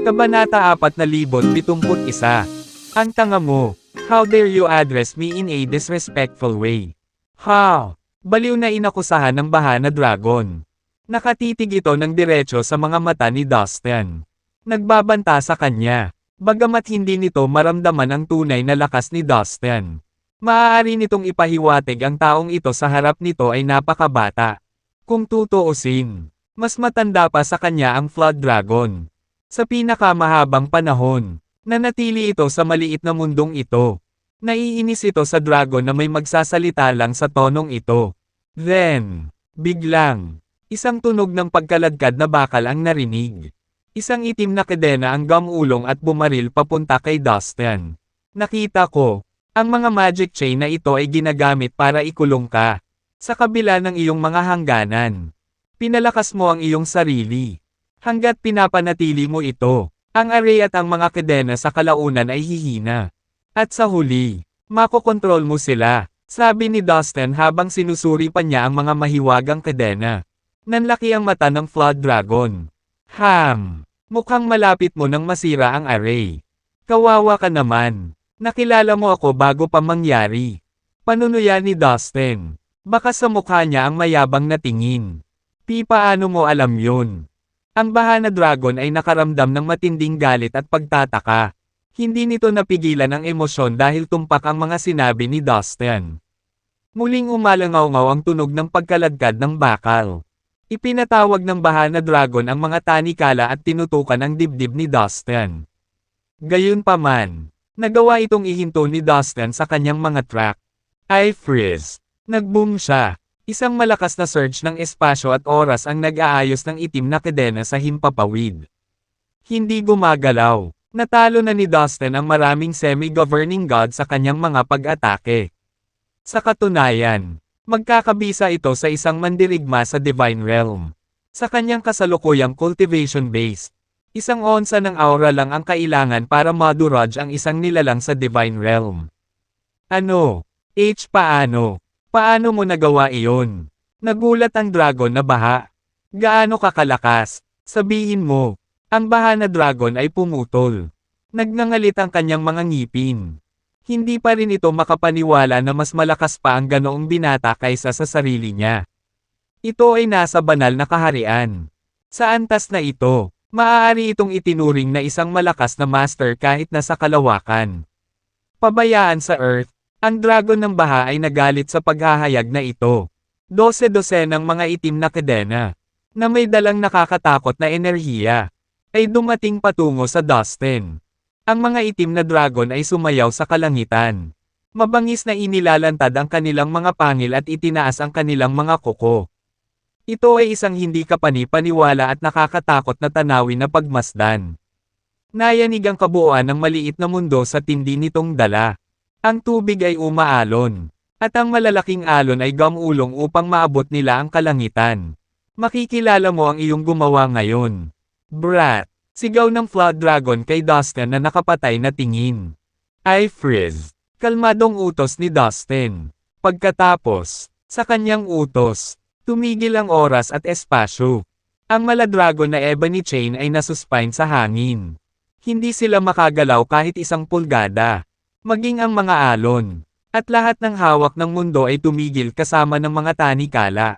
Kabanata 4071. Ang tanga mo. How dare you address me in a disrespectful way? How? Baliw na inakusahan ng baha na dragon. Nakatitig ito ng diretso sa mga mata ni Dustin. Nagbabanta sa kanya. Bagamat hindi nito maramdaman ang tunay na lakas ni Dustin. Maaari nitong ipahiwatig ang taong ito sa harap nito ay napakabata. Kung tutuusin, mas matanda pa sa kanya ang Flood Dragon. Sa pinakamahabang panahon, nanatili ito sa maliit na mundong ito. Naiinis ito sa dragon na may magsasalita lang sa tonong ito. Then, biglang, isang tunog ng pagkaladkad na bakal ang narinig. Isang itim na kadena ang gumulong at bumaril papunta kay Dustin. Nakita ko, ang mga magic chain na ito ay ginagamit para ikulong ka. Sa kabila ng iyong mga hangganan. Pinalakas mo ang iyong sarili. Hanggat pinapanatili mo ito, ang array at ang mga kadena sa kalaunan ay hihina. At sa huli, makokontrol mo sila, sabi ni Dustin habang sinusuri pa niya ang mga mahiwagang kadena. Nanlaki ang mata ng Flood Dragon. Mukhang malapit mo nang masira ang array. Kawawa ka naman. Nakilala mo ako bago pa mangyari. Panunuya ni Dustin. Baka sa mukha niya ang mayabang na tingin. Paano mo alam yun? Ang baha na dragon ay nakaramdam ng matinding galit at pagtataka. Hindi nito napigilan ang emosyon dahil tumpak ang mga sinabi ni Dustin. Muling umalangaw-ngaw ang tunog ng pagkaladkad ng bakal. Ipinatawag ng baha na dragon ang mga tanikala at tinutukan ang dibdib ni Dustin. Gayunpaman, nagawa itong ihinto ni Dustin sa kanyang mga track. I freeze. Nagboom siya. Isang malakas na surge ng espasyo at oras ang nag-aayos ng itim na kadena sa himpapawid. Hindi gumagalaw. Natalo na ni Dustin ang maraming semi-governing god sa kanyang mga pag-atake. Sa katunayan, magkakabisa ito sa isang mandirigma sa Divine Realm. Sa kanyang kasalukuyang cultivation base, isang onsa ng aura lang ang kailangan para madurage ang isang nilalang sa Divine Realm. Paano? Paano mo nagawa iyon? Nagulat ang dragon na baha. Gaano ka kalakas? Sabihin mo. Ang baha na dragon ay pumutol. Nagngangalit ang kanyang mga ngipin. Hindi pa rin ito makapaniwala na mas malakas pa ang ganoong binata kaysa sa sarili niya. Ito ay nasa banal na kaharian. Sa antas na ito, maaari itong itinuring na isang malakas na master kahit nasa kalawakan. Pabayaan sa Earth. Ang dragon ng baha ay nagalit sa paghahayag na ito. 12 ng mga itim na kadena, na may dalang nakakatakot na enerhiya, ay dumating patungo sa Dustin. Ang mga itim na dragon ay sumayaw sa kalangitan. Mabangis na inilalantad ang kanilang mga pangil at itinaas ang kanilang mga kuko. Ito ay isang hindi kapani-paniwala at nakakatakot na tanawin na pagmasdan. Nayanig ang kabuuan ng maliit na mundo sa tindi nitong dala. Ang tubig ay umaalon, at ang malalaking alon ay gumulong upang maabot nila ang kalangitan. Makikilala mo ang iyong gumawa ngayon. Brat! Sigaw ng Flood Dragon kay Dustin na nakapatay na tingin. I freeze! Kalmadong utos ni Dustin. Pagkatapos, sa kanyang utos, tumigil ang oras at espasyo. Ang maladragon na ebony chain ay nasuspine sa hangin. Hindi sila makagalaw kahit isang pulgada. Maging ang mga alon, at lahat ng hawak ng mundo ay tumigil kasama ng mga tanikala.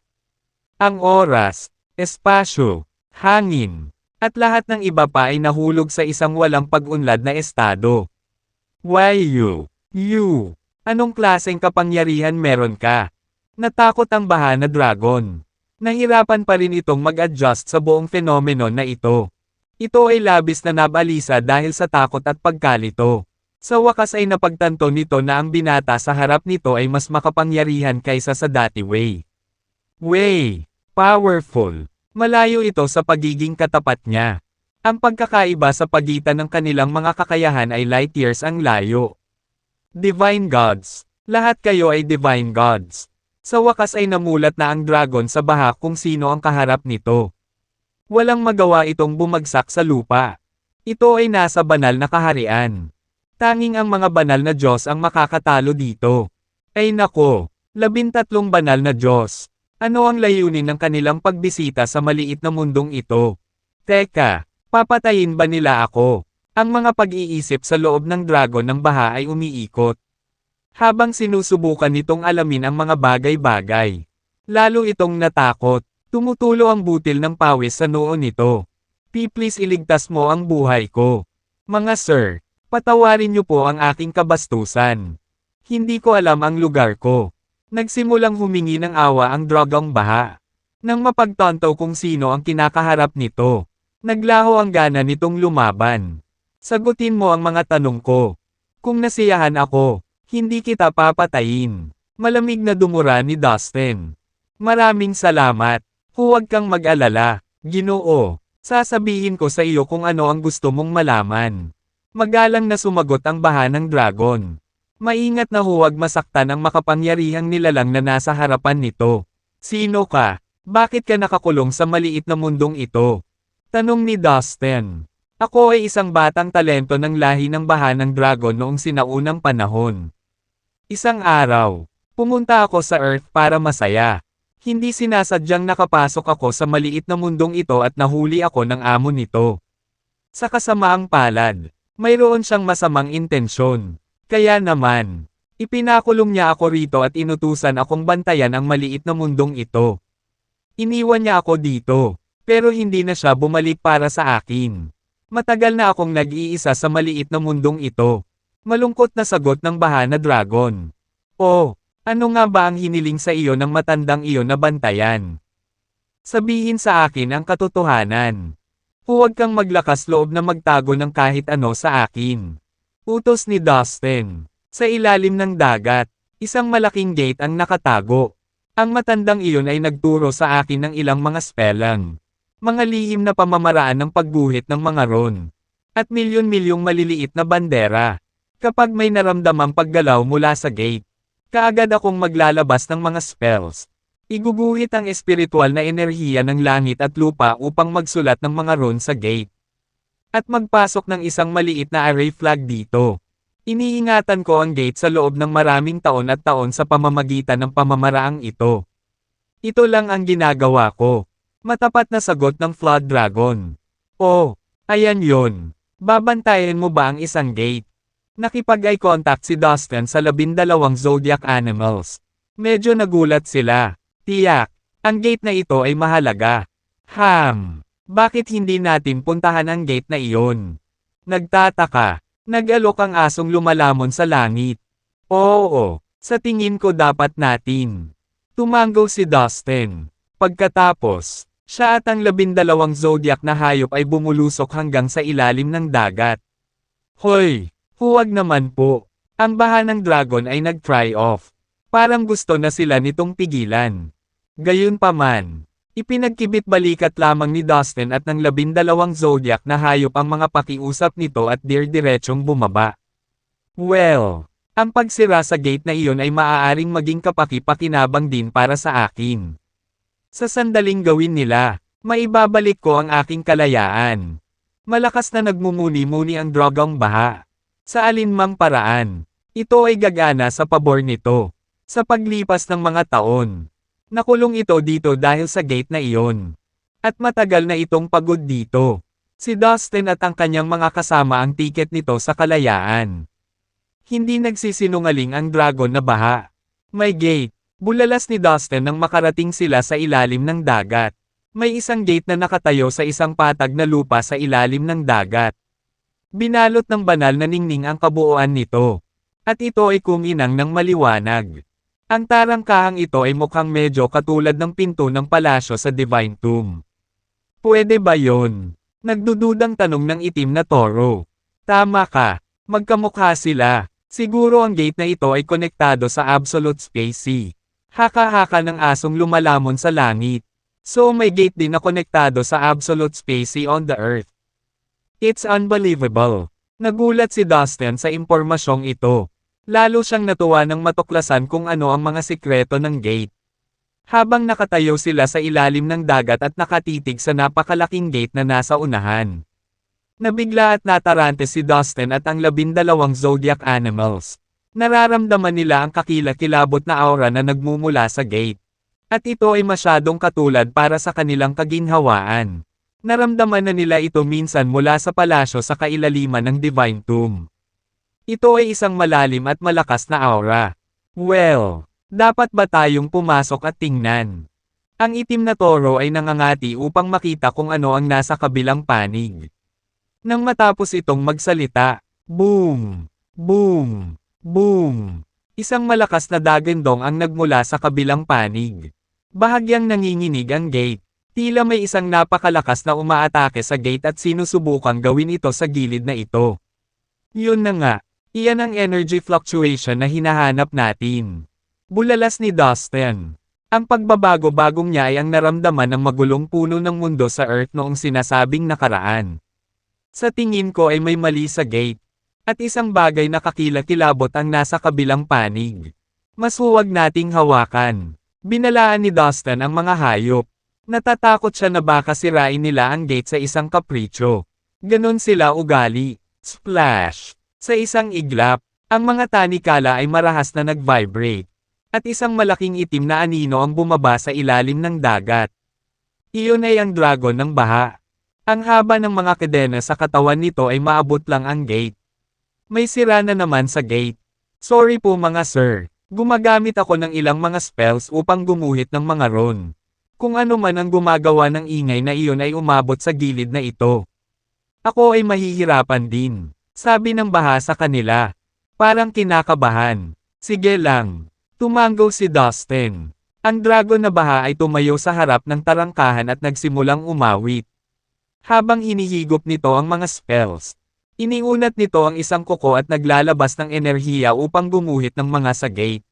Ang oras, espasyo, hangin, at lahat ng iba pa ay nahulog sa isang walang pag-unlad na estado. Why you? Anong klaseng kapangyarihan meron ka? Natakot ang baha na dragon. Nahirapan pa rin itong mag-adjust sa buong phenomenon na ito. Ito ay labis na nabalisa dahil sa takot at pagkalito. Sa wakas ay napagtanto nito na ang binata sa harap nito ay mas makapangyarihan kaysa sa dati powerful. Malayo ito sa pagiging katapat niya. Ang pagkakaiba sa pagitan ng kanilang mga kakayahan ay light years ang layo. Divine Gods. Lahat kayo ay Divine Gods. Sa wakas ay namulat na ang dragon sa baha kung sino ang kaharap nito. Walang magawa itong bumagsak sa lupa. Ito ay nasa banal na kaharian. Tanging ang mga banal na Diyos ang makakatalo dito. Ay nako, 13 banal na Diyos. Ano ang layunin ng kanilang pagbisita sa maliit na mundong ito? Teka, Papatayin ba nila ako? Ang mga pag-iisip sa loob ng dragon ng baha ay umiikot. Habang sinusubukan nitong alamin ang mga bagay-bagay. Lalo itong natakot. Tumutulo ang butil ng pawis sa noo nito. Please iligtas mo ang buhay ko. Mga sir, patawarin niyo po ang aking kabastusan. Hindi ko alam ang lugar ko. Nagsimulang humingi ng awa ang dragong baha. Nang mapagtanto kung sino ang kinakaharap nito. Naglaho ang gana nitong lumaban. Sagutin mo ang mga tanong ko. Kung nasiyahan ako, hindi kita papatayin. Malamig na dumura ni Dustin. Maraming salamat. Huwag kang mag-alala, Ginoo. Sasabihin ko sa iyo kung ano ang gusto mong malaman. Magalang na sumagot ang baha ng dragon. Maingat na huwag masaktan ang makapangyarihang nilalang na nasa harapan nito. Sino ka? Bakit ka nakakulong sa maliit na mundong ito? Tanong ni Dustin. Ako ay isang batang talento ng lahi ng baha ng dragon noong sinaunang panahon. Isang araw, pumunta ako sa Earth para masaya. Hindi sinasadyang nakapasok ako sa maliit na mundong ito at nahuli ako ng amo nito. Sa kasamaang palad, mayroon siyang masamang intensyon. Kaya naman, ipinakulong niya ako rito at inutusan akong bantayan ang maliit na mundong ito. Iniwan niya ako dito, pero hindi na siya bumalik para sa akin. Matagal na akong nag-iisa sa maliit na mundong ito. Malungkot na sagot ng baha na dragon. Oh, ano nga ba ang hiniling sa iyo ng matandang iyon na bantayan? Sabihin sa akin ang katotohanan. Huwag kang maglakas loob na magtago ng kahit ano sa akin. Utos ni Dustin. Sa ilalim ng dagat, isang malaking gate ang nakatago. Ang matandang iyon ay nagturo sa akin ng ilang mga spellang. Mga lihim na pamamaraan ng pagguhit ng mga ron. At milyon-milyong maliliit na bandera. Kapag may naramdamang paggalaw mula sa gate, kaagad akong maglalabas ng mga spells. Iguguhit ang espiritual na enerhiya ng langit at lupa upang magsulat ng mga rune sa gate. At magpasok ng isang maliit na array flag dito. Iniingatan ko ang gate sa loob ng maraming taon at taon sa pamamagitan ng pamamaraang ito. Ito lang ang ginagawa ko. Matapat na sagot ng Flood Dragon. Oh, ayan yon. Babantayan mo ba ang isang gate? Nakipag-eye contact si Dustin sa 12 zodiac animals. Medyo nagulat sila. Tiyak, ang gate na ito ay mahalaga. Bakit hindi natin puntahan ang gate na iyon? Nagtataka. Nag-alok ang asong lumalamon sa langit. Oo, sa tingin ko dapat natin. Tumanggo si Dustin. Pagkatapos, siya at ang 12 zodiac na hayop ay bumulusok hanggang sa ilalim ng dagat. Hoy! Huwag naman po. Ang baha ng dragon ay nag-try off. Parang gusto na sila nitong pigilan. Gayunpaman, ipinagkibit balikat lamang ni Dustin at ng 12 zodiac na hayop ang mga pakiusap nito at dirdiretsong bumaba. Well, ang pagsira sa gate na iyon ay maaaring maging kapaki-pakinabang din para sa akin. Sa sandaling gawin nila, maibabalik ko ang aking kalayaan. Malakas na nagmumuni-muni ang dragong baha. Sa alinmang paraan, ito ay gagana sa pabor nito. Sa paglipas ng mga taon, nakulong ito dito dahil sa gate na iyon. At matagal na itong pagod dito. Si Dustin at ang kanyang mga kasama ang tiket nito sa kalayaan. Hindi nagsisinungaling ang dragon na baha. May gate. Bulalas ni Dustin nang makarating sila sa ilalim ng dagat. May isang gate na nakatayo sa isang patag na lupa sa ilalim ng dagat. Binalot ng banal na ningning ang kabuuan nito. At ito ay kuminang ng maliwanag. Ang tarangkahang ito ay mukhang medyo katulad ng pinto ng palasyo sa Divine Tomb. Pwede ba yon? Nagdududang tanong ng itim na toro. Tama ka, magkamukha sila. Siguro ang gate na ito ay konektado sa Absolute Space. Haka-haka ng asong lumalamon sa langit. So may gate din na konektado sa Absolute Space on the Earth. It's unbelievable. Nagulat si Dustin sa impormasyong ito. Lalo siyang natuwa nang matuklasan kung ano ang mga sikreto ng gate. Habang nakatayo sila sa ilalim ng dagat at nakatitig sa napakalaking gate na nasa unahan. Nabigla at natarante si Dustin at ang 12 zodiac animals. Nararamdaman nila ang kakilakilabot na aura na nagmumula sa gate. At ito ay masyadong katulad para sa kanilang kaginhawaan. Naramdaman na nila ito minsan mula sa palasyo sa kailaliman ng Divine Tomb. Ito ay isang malalim at malakas na aura. Well, dapat ba tayong pumasok at tingnan? Ang itim na toro ay nangangati upang makita kung ano ang nasa kabilang panig. Nang matapos itong magsalita, boom, boom, boom. Isang malakas na dagandong ang nagmula sa kabilang panig. Bahagyang nanginginig ang gate. Tila may isang napakalakas na umaatake sa gate at sinusubukang gawin ito sa gilid na ito. Yun na nga, iyan ang energy fluctuation na hinahanap natin. Bulalas ni Dustin. Ang pagbabago-bagong niya ay ang naramdaman ng magulong puno ng mundo sa Earth noong sinasabing nakaraan. Sa tingin ko ay may mali sa gate. At isang bagay na kakilakilabot ang nasa kabilang panig. Mas huwag nating hawakan. Binalaan ni Dustin ang mga hayop. Natatakot siya na baka sirain nila ang gate sa isang kapritsyo. Ganon sila ugali. Splash! Sa isang iglap, ang mga tanikala ay marahas na nag-vibrate. At isang malaking itim na anino ang bumaba sa ilalim ng dagat. Iyon ay ang dragon ng baha. Ang haba ng mga kadena sa katawan nito ay maabot lang ang gate. May sira na naman sa gate. Sorry po mga sir. Gumagamit ako ng ilang mga spells upang gumuhit ng mga ron. Kung ano man ang gumagawa ng ingay na iyon ay umabot sa gilid na ito. Ako ay mahihirapan din, sabi ng baha sa kanila. Parang kinakabahan. Sige lang. Tumango si Dustin. Ang dragon na baha ay tumayo sa harap ng tarangkahan at nagsimulang umawit. Habang hinihigop nito ang mga spells, iniunat nito ang isang kuko at naglalabas ng enerhiya upang gumuhit ng mga sa gate.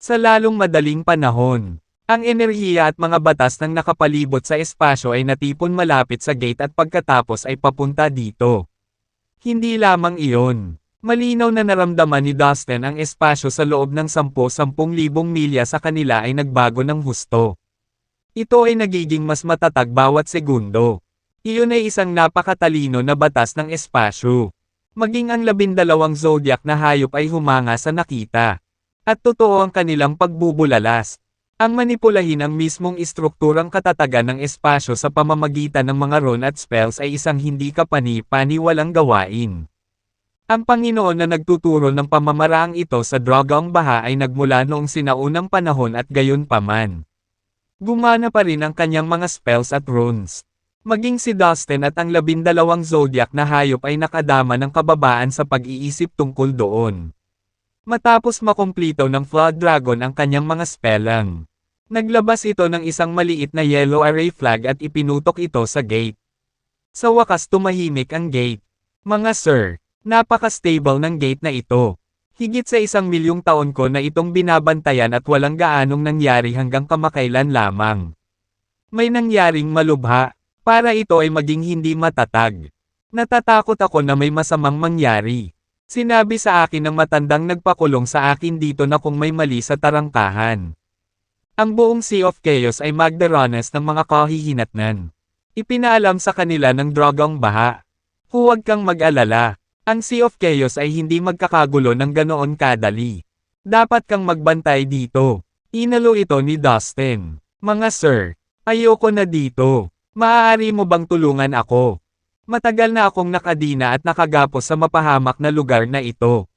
Sa lalong madaling panahon, ang enerhiya at mga batas ng nakapalibot sa espasyo ay natipon malapit sa gate at pagkatapos ay papunta dito. Hindi lamang iyon. Malinaw na naramdaman ni Dustin ang espasyo sa loob ng 10,000 milya sa kanila ay nagbago ng husto. Ito ay nagiging mas matatag bawat segundo. Iyon ay isang napakatalino na batas ng espasyo. Maging ang 12 zodiac na hayop ay humanga sa nakita. At totoo ang kanilang pagbubulalas. Ang manipulahin ang mismong istrukturang katatagan ng espasyo sa pamamagitan ng mga rune at spells ay isang hindi kapani-paniwalang gawain. Ang Panginoon na nagtuturo ng pamamaraang ito sa dragang baha ay nagmula noong sinaunang panahon at gayon pa man. Gumana pa rin ang kanyang mga spells at runes. Maging si Dustin at ang 12 zodiac na hayop ay nakadama ng kababaan sa pag-iisip tungkol doon. Matapos makumplito ng Flood Dragon ang kanyang mga spellang, naglabas ito ng isang maliit na yellow array flag at ipinutok ito sa gate. Sa wakas tumahimik ang gate. Mga sir, napaka-stable ng gate na ito. Higit sa 1,000,000 taon ko na itong binabantayan at walang gaanong nangyari hanggang kamakailan lamang. May nangyaring malubha, para ito ay maging hindi matatag. Natatakot ako na may masamang mangyari. Sinabi sa akin ng matandang nagpakulong sa akin dito na kung may mali sa tarangkahan. Ang buong Sea of Chaos ay magdaranas ng mga kahihinatnan. Ipinaalam sa kanila ng dragang baha. Huwag kang mag-alala. Ang Sea of Chaos ay hindi magkakagulo ng ganoon kadali. Dapat kang magbantay dito. Inalo ito ni Dustin. Mga sir, ayoko na dito. Maaari mo bang tulungan ako? Matagal na akong nakadina at nakagapos sa mapahamak na lugar na ito.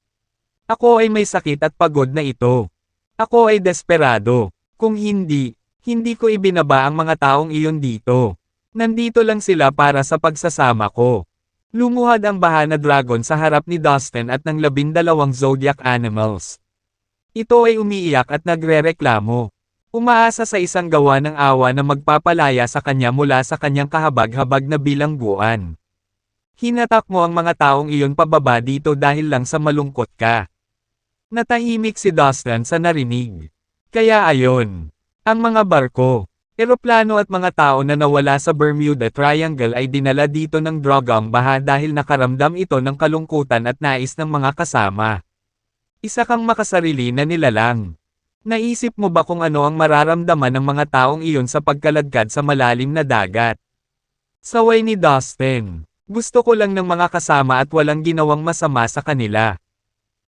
Ako ay may sakit at pagod na ito. Ako ay desperado. Kung hindi ko ibinaba ang mga taong iyon dito. Nandito lang sila para sa pagsasama ko. Lumuhad ang baha na dragon sa harap ni Dustin at ng 12 zodiac animals. Ito ay umiiyak at nagrereklamo. Umaasa sa isang gawa ng awa na magpapalaya sa kanya mula sa kanyang kahabag-habag na bilangguan. Hinatak mo ang mga taong iyon pababa dito dahil lang sa malungkot ka. Natahimik si Dustin sa narinig. Kaya ayon, ang mga barko, eroplano at mga tao na nawala sa Bermuda Triangle ay dinala dito ng dragang baha dahil nakaramdam ito ng kalungkutan at nais ng mga kasama. Isa kang makasarili na nilalang. Naisip mo ba kung ano ang mararamdaman ng mga taong iyon sa pagkaladkad sa malalim na dagat? Saway ni Dustin, gusto ko lang ng mga kasama at walang ginawang masama sa kanila.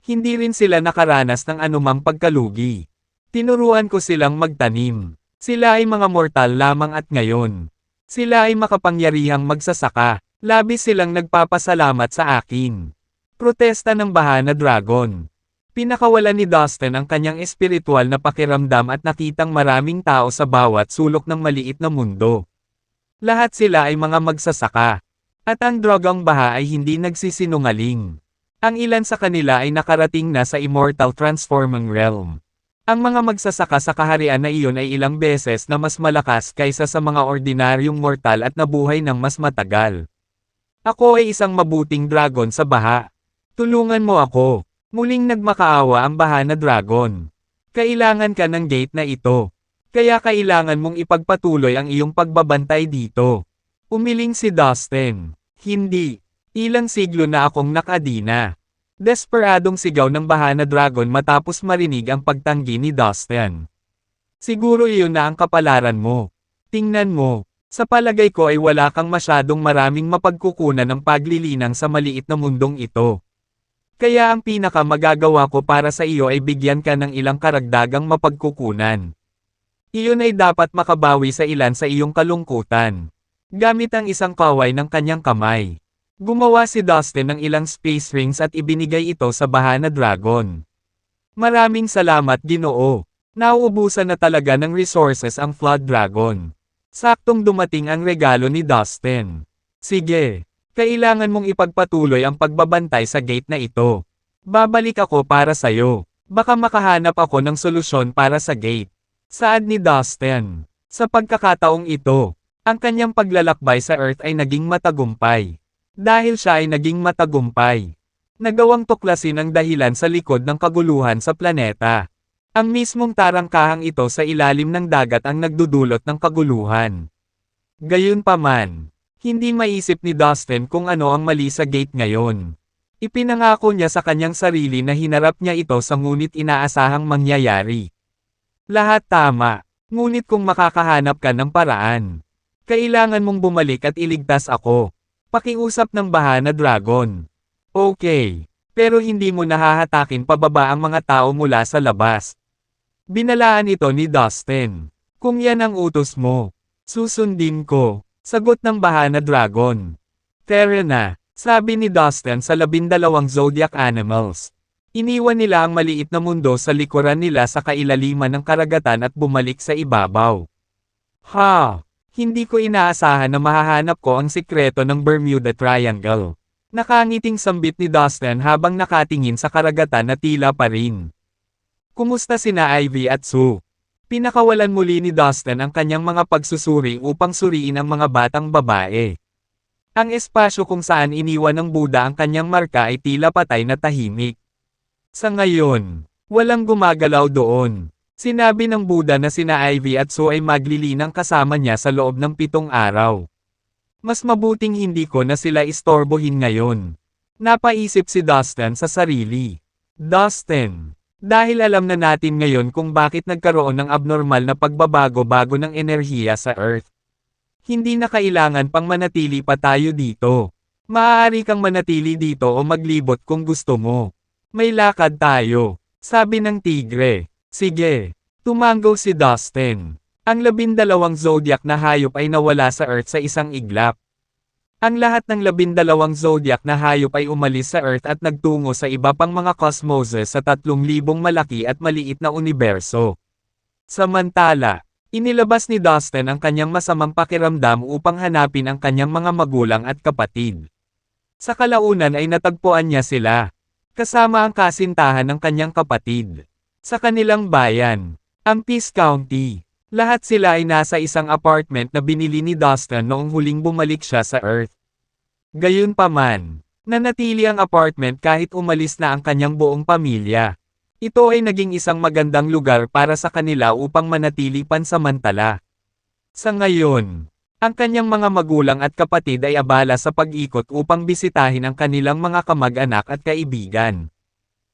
Hindi rin sila nakaranas ng anumang pagkalugi. Tinuruan ko silang magtanim. Sila ay mga mortal lamang at ngayon. Sila ay makapangyarihang magsasaka, labis silang nagpapasalamat sa akin. Protesta ng baha na dragon. Pinakawalan ni Dustin ang kanyang espiritual na pakiramdam at nakitang maraming tao sa bawat sulok ng maliit na mundo. Lahat sila ay mga magsasaka. At ang dragang baha ay hindi nagsisinungaling. Ang ilan sa kanila ay nakarating na sa immortal transforming realm. Ang mga magsasaka sa kaharian na iyon ay ilang beses na mas malakas kaysa sa mga ordinaryong mortal at nabuhay ng mas matagal. Ako ay isang mabuting dragon sa baha. Tulungan mo ako. Muling nagmakaawa ang baha na dragon. Kailangan ka ng gate na ito. Kaya kailangan mong ipagpatuloy ang iyong pagbabantay dito. Umiling si Dustin. Hindi. Ilang siglo na akong nakadina. Desperadong sigaw ng baha na dragon matapos marinig ang pagtanggi ni Dustin. Siguro iyon na ang kapalaran mo. Tingnan mo. Sa palagay ko ay wala kang masyadong maraming mapagkukunan ng paglilinang sa maliit na mundong ito. Kaya ang pinaka magagawa ko para sa iyo ay bigyan ka ng ilang karagdagang mapagkukunan. Iyon ay dapat makabawi sa ilan sa iyong kalungkutan. Gamit ang isang kaway ng kanyang kamay. Gumawa si Dustin ng ilang space rings at ibinigay ito sa baha na dragon. Maraming salamat Ginoo. Nauubusan na talaga ng resources ang Flood Dragon. Saktong dumating ang regalo ni Dustin. Sige. Kailangan mong ipagpatuloy ang pagbabantay sa gate na ito. Babalik ako para sayo. Baka makahanap ako ng solusyon para sa gate. Saad ni Dustin. Sa pagkakataong ito, ang kanyang paglalakbay sa Earth ay naging matagumpay. Dahil siya ay naging matagumpay, nagawang tuklasin ang dahilan sa likod ng kaguluhan sa planeta. Ang mismong tarangkahang ito sa ilalim ng dagat ang nagdudulot ng kaguluhan. Gayunpaman, hindi maisip ni Dustin kung ano ang mali sa gate ngayon. Ipinangako niya sa kanyang sarili na hinarap niya ito sa ngunit inaasahang mangyayari. Lahat tama, ngunit kung makakahanap ka ng paraan, kailangan mong bumalik at iligtas ako. Pakiusap ng baha na dragon. Okay, pero hindi mo nahahatakin pababa ang mga tao mula sa labas. Binalaan ito ni Dustin. Kung yan ang utos mo, susundin ko. Sagot ng baha na dragon. Tara na, sabi ni Dustin sa 12 zodiac animals. Iniwan nila ang maliit na mundo sa likuran nila sa kailaliman ng karagatan at bumalik sa ibabaw. Ha! Hindi ko inaasahan na mahahanap ko ang sikreto ng Bermuda Triangle. Nakangiting sambit ni Dustin habang nakatingin sa karagatan na tila pa rin. Kumusta sina Ivy at Sue? Pinakawalan muli ni Dustin ang kanyang mga pagsusuri upang suriin ang mga batang babae. Ang espasyo kung saan iniwan ng Buddha ang kanyang marka ay tila patay na tahimik. Sa ngayon, walang gumagalaw doon. Sinabi ng Buddha na sina Ivy at Sue ay maglilinang kasama niya sa loob ng 7 araw. Mas mabuting hindi ko na sila istorbohin ngayon. Napaisip si Dustin sa sarili. Dustin. Dahil alam na natin ngayon kung bakit nagkaroon ng abnormal na pagbabago-bago ng enerhiya sa Earth. Hindi na kailangan pang manatili pa tayo dito. Maaari kang manatili dito o maglibot kung gusto mo. May lakad tayo, sabi ng tigre. Sige, tumango si Dustin. Ang 12 zodiac na hayop ay nawala sa Earth sa isang iglap. Ang lahat ng 12 zodiac na hayop ay umalis sa Earth at nagtungo sa iba pang mga cosmoses sa 3,000 malaki at maliit na universo. Samantala, inilabas ni Dustin ang kanyang masamang pakiramdam upang hanapin ang kanyang mga magulang at kapatid. Sa kalaunan ay natagpuan niya sila, kasama ang kasintahan ng kanyang kapatid. Sa kanilang bayan, ang Peace County. Lahat sila ay nasa isang apartment na binili ni Dustin noong huling bumalik siya sa Earth. Gayunpaman, nanatili ang apartment kahit umalis na ang kanyang buong pamilya. Ito ay naging isang magandang lugar para sa kanila upang manatili pansamantala. Sa ngayon, ang kanyang mga magulang at kapatid ay abala sa pag-ikot upang bisitahin ang kanilang mga kamag-anak at kaibigan.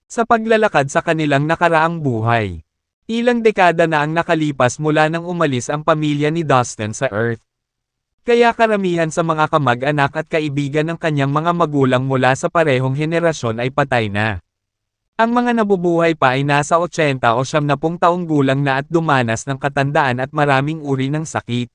Sa paglalakad sa kanilang nakaraang buhay, ilang dekada na ang nakalipas mula nang umalis ang pamilya ni Dustin sa Earth. Kaya karamihan sa mga kamag-anak at kaibigan ng kanyang mga magulang mula sa parehong henerasyon ay patay na. Ang mga nabubuhay pa ay nasa 80 o 70 taong gulang na at dumanas ng katandaan at maraming uri ng sakit.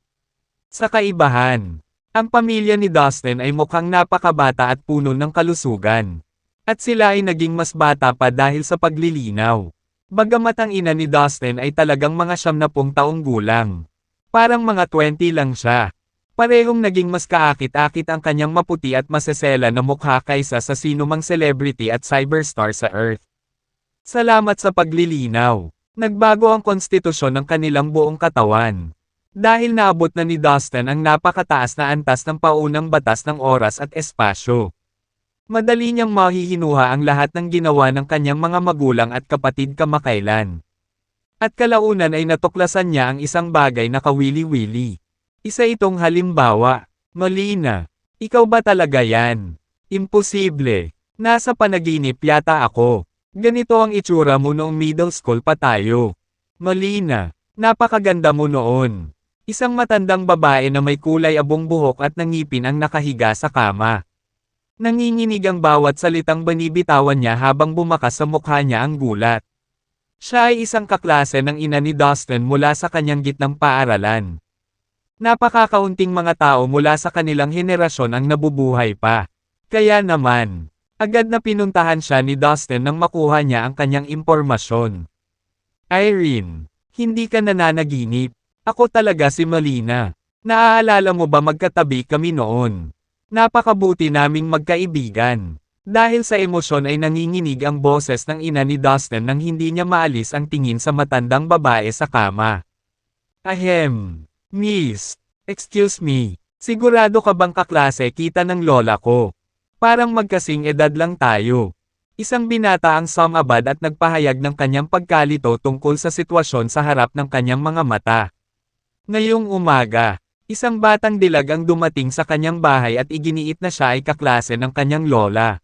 Sa kaibahan, ang pamilya ni Dustin ay mukhang napakabata at puno ng kalusugan. At sila ay naging mas bata pa dahil sa paglilinaw. Bagamat ang ina ni Dustin ay talagang mga 70 taong gulang. Parang mga 20 lang siya. Parehong naging mas kaakit-akit ang kanyang maputi at masesela na mukha kaysa sa sinumang celebrity at cyberstar sa Earth. Salamat sa paglilinaw. Nagbago ang konstitusyon ng kanilang buong katawan. Dahil naabot na ni Dustin ang napakataas na antas ng paunang batas ng oras at espasyo. Madali niyang mahihinuha ang lahat ng ginawa ng kanyang mga magulang at kapatid kamakailan. At kalaunan ay natuklasan niya ang isang bagay na kawili-wili. Isa itong halimbawa. Molina, ikaw ba talaga yan? Imposible. Nasa panaginip yata ako. Ganito ang itsura mo noong middle school pa tayo. Molina, napakaganda mo noon. Isang matandang babae na may kulay abong buhok at nangipin ang nakahiga sa kama. Nanginginig ang bawat salitang binibitawan niya habang bumakas sa mukha niya ang gulat. Siya ay isang kaklase ng ina ni Dustin mula sa kanyang gitnang paaralan. Napakakaunting mga tao mula sa kanilang henerasyon ang nabubuhay pa. Kaya naman, agad na pinuntahan siya ni Dustin nang makuha niya ang kanyang impormasyon. Irene, hindi ka nananaginip. Ako talaga si Molina. Naaalala mo ba magkatabi kami noon? Napakabuti naming magkaibigan. Dahil sa emosyon ay nanginginig ang boses ng ina ni Dustin nang hindi niya maalis ang tingin sa matandang babae sa kama. Ahem. Miss, excuse me, sigurado ka bang kaklase kita ng lola ko? Parang magkasing edad lang tayo. Isang binata ang sumabad at nagpahayag ng kanyang pagkalito tungkol sa sitwasyon sa harap ng kanyang mga mata. Ngayong umaga, isang batang dilag ang dumating sa kanyang bahay at iginiit na siya ay kaklase ng kanyang lola.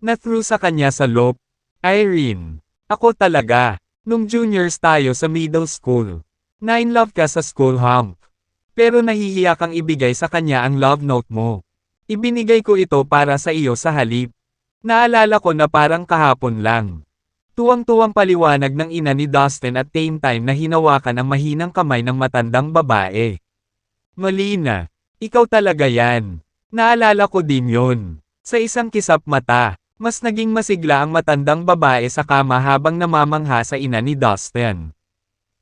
Na-through sa kanya sa loop. Irene, ako talaga, nung juniors tayo sa middle school. Na-in-love ka sa school hump. Pero nahihiya kang ibigay sa kanya ang love note mo. Ibinigay ko ito para sa iyo sa halip. Naalala ko na parang kahapon lang. Tuwang-tuwang paliwanag ng ina ni Dustin at same time na hinawakan ang mahinang kamay ng matandang babae. Molina, ikaw talaga yan. Naalala ko din yun. Sa isang kisap mata, mas naging masigla ang matandang babae sa kama habang namamangha sa ina ni Dustin.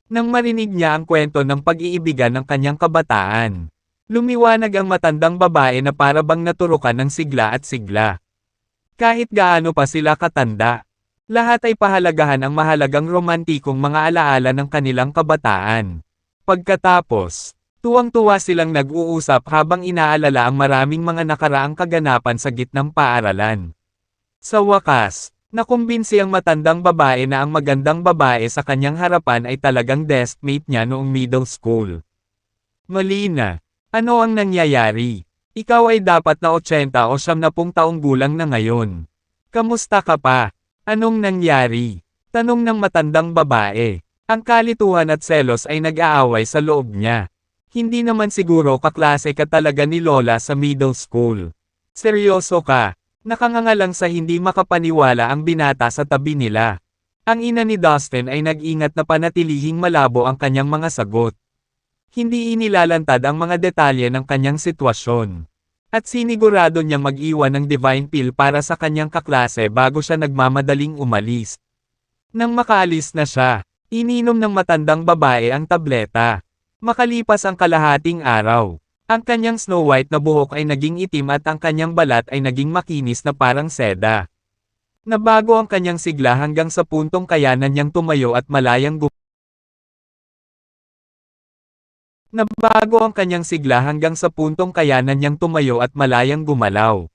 Nang marinig niya ang kwento ng pag-iibigan ng kanyang kabataan, lumiwanag ang matandang babae na para bang naturukan ng sigla at sigla. Kahit gaano pa sila katanda, lahat ay pahalagahan ang mahalagang romantikong mga alaala ng kanilang kabataan. Pagkatapos, tuwang-tuwa silang nag-uusap habang inaalala ang maraming mga nakaraang kaganapan sa gitnang paaralan. Sa wakas, nakumbinsi ang matandang babae na ang magandang babae sa kanyang harapan ay talagang deskmate niya noong middle school. Molina, ano ang nangyayari? Ikaw ay dapat na 80 o 70 taong gulang na ngayon. Kamusta ka pa? Anong nangyari? Tanong ng matandang babae. Ang kalituhan at selos ay nag-aaway sa loob niya. Hindi naman siguro kaklase ka talaga ni Lola sa middle school. Seryoso ka? Nakangangalang sa hindi makapaniwala ang binata sa tabi nila. Ang ina ni Dustin ay nag-ingat na panatilihing malabo ang kanyang mga sagot. Hindi inilalantad ang mga detalye ng kanyang sitwasyon. At sinigurado niya mag-iwan ng divine pill para sa kanyang kaklase bago siya nagmamadaling umalis. Nang makaalis na siya, ininom ng matandang babae ang tableta. Makalipas ang kalahating araw, ang kanyang snow white na buhok ay naging itim at ang kanyang balat ay naging makinis na parang seda. Nabago ang kanyang sigla hanggang sa puntong kayanan niyang tumayo at malayang gumalaw.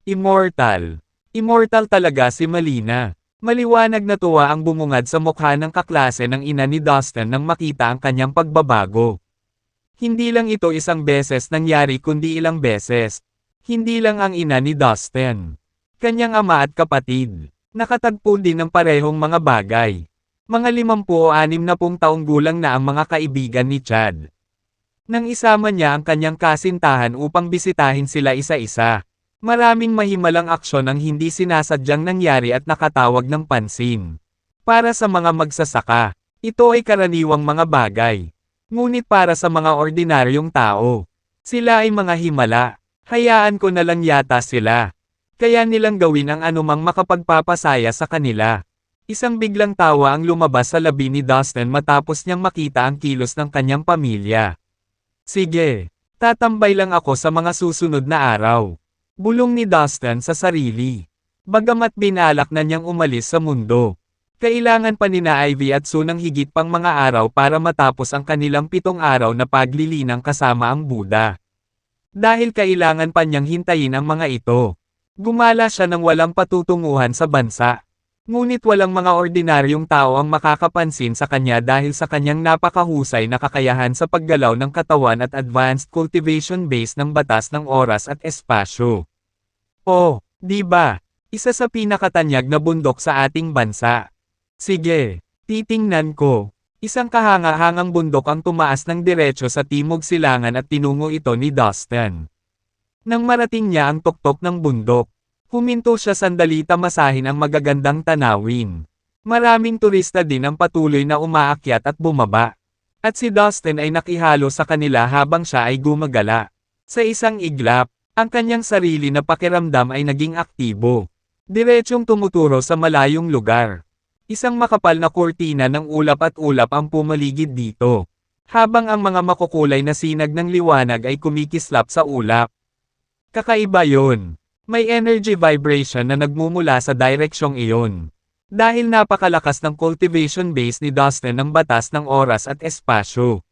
Immortal. Immortal talaga si Molina. Maliwanag na tuwa ang bumungad sa mukha ng kaklase ng ina ni Dustin nang makita ang kanyang pagbabago. Hindi lang ito isang beses nangyari kundi ilang beses. Hindi lang ang ina ni Dustin. Kanyang ama at kapatid. Nakatagpo din ng parehong mga bagay. Mga 50 o 60 taong gulang na ang mga kaibigan ni Chad. Nang isama niya ang kanyang kasintahan upang bisitahin sila isa-isa. Maraming mahimalang aksyon ang hindi sinasadyang nangyari at nakatawag ng pansin. Para sa mga magsasaka, ito ay karaniwang mga bagay. Ngunit para sa mga ordinaryong tao, sila ay mga himala. Hayaan ko na lang yata sila. Kaya nilang gawin ang anumang makapagpapasaya sa kanila. Isang biglang tawa ang lumabas sa labi ni Dustin matapos niyang makita ang kilos ng kanyang pamilya. Sige, tatambay lang ako sa mga susunod na araw. Bulong ni Dustin sa sarili. Bagamat binalak na niyang umalis sa mundo. Kailangan pa nina Ivy at Sue ng higit pang mga araw para matapos ang kanilang 7 araw na paglilinang kasama ang Buddha. Dahil kailangan pa niyang hintayin ang mga ito. Gumala siya ng walang patutunguhan sa bansa. Ngunit walang mga ordinaryong tao ang makakapansin sa kanya dahil sa kanyang napakahusay na kakayahan sa paggalaw ng katawan at advanced cultivation base ng batas ng oras at espasyo. Oh, di ba? Isa sa pinakatanyag na bundok sa ating bansa. Sige, titingnan ko. Isang kahanga-hangang bundok ang tumaas ng diretso sa timog silangan at tinungo ito ni Dustin. Nang marating niya ang tuktok ng bundok, huminto siya sandali tamasahin ang magagandang tanawin. Maraming turista din ang patuloy na umaakyat at bumaba. At si Dustin ay nakihalo sa kanila habang siya ay gumagala. Sa isang iglap, ang kanyang sarili na pakiramdam ay naging aktibo. Diretsyong tumuturo sa malayong lugar. Isang makapal na kurtina ng ulap at ulap ang pumaligid dito. Habang ang mga makukulay na sinag ng liwanag ay kumikislap sa ulap. Kakaiba yun. May energy vibration na nagmumula sa direksyong iyon. Dahil napakalakas ng cultivation base ni Dustin ng batas ng oras at espasyo.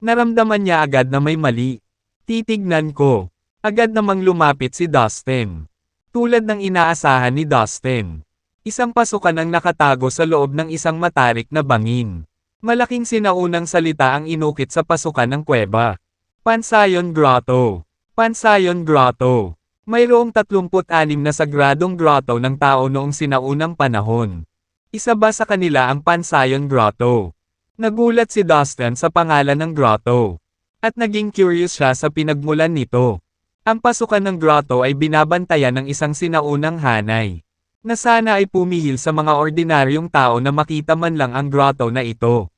Naramdaman niya agad na may mali. Titignan ko. Agad namang lumapit si Dustin. Tulad ng inaasahan ni Dustin. Isang pasukan ang nakatago sa loob ng isang matarik na bangin. Malaking sinaunang salita ang inukit sa pasukan ng kuweba. Pansayon Grotto. Pansayon Grotto. Mayroong 36 na sagradong grotto ng tao noong sinaunang panahon. Isa ba sa kanila ang Pansayon Grotto? Nagulat si Dustin sa pangalan ng grotto. At naging curious siya sa pinagmulan nito. Ang pasukan ng grotto ay binabantayan ng isang sinaunang hanay. Na sana ay pumihil sa mga ordinaryong tao na makita man lang ang grotto na ito.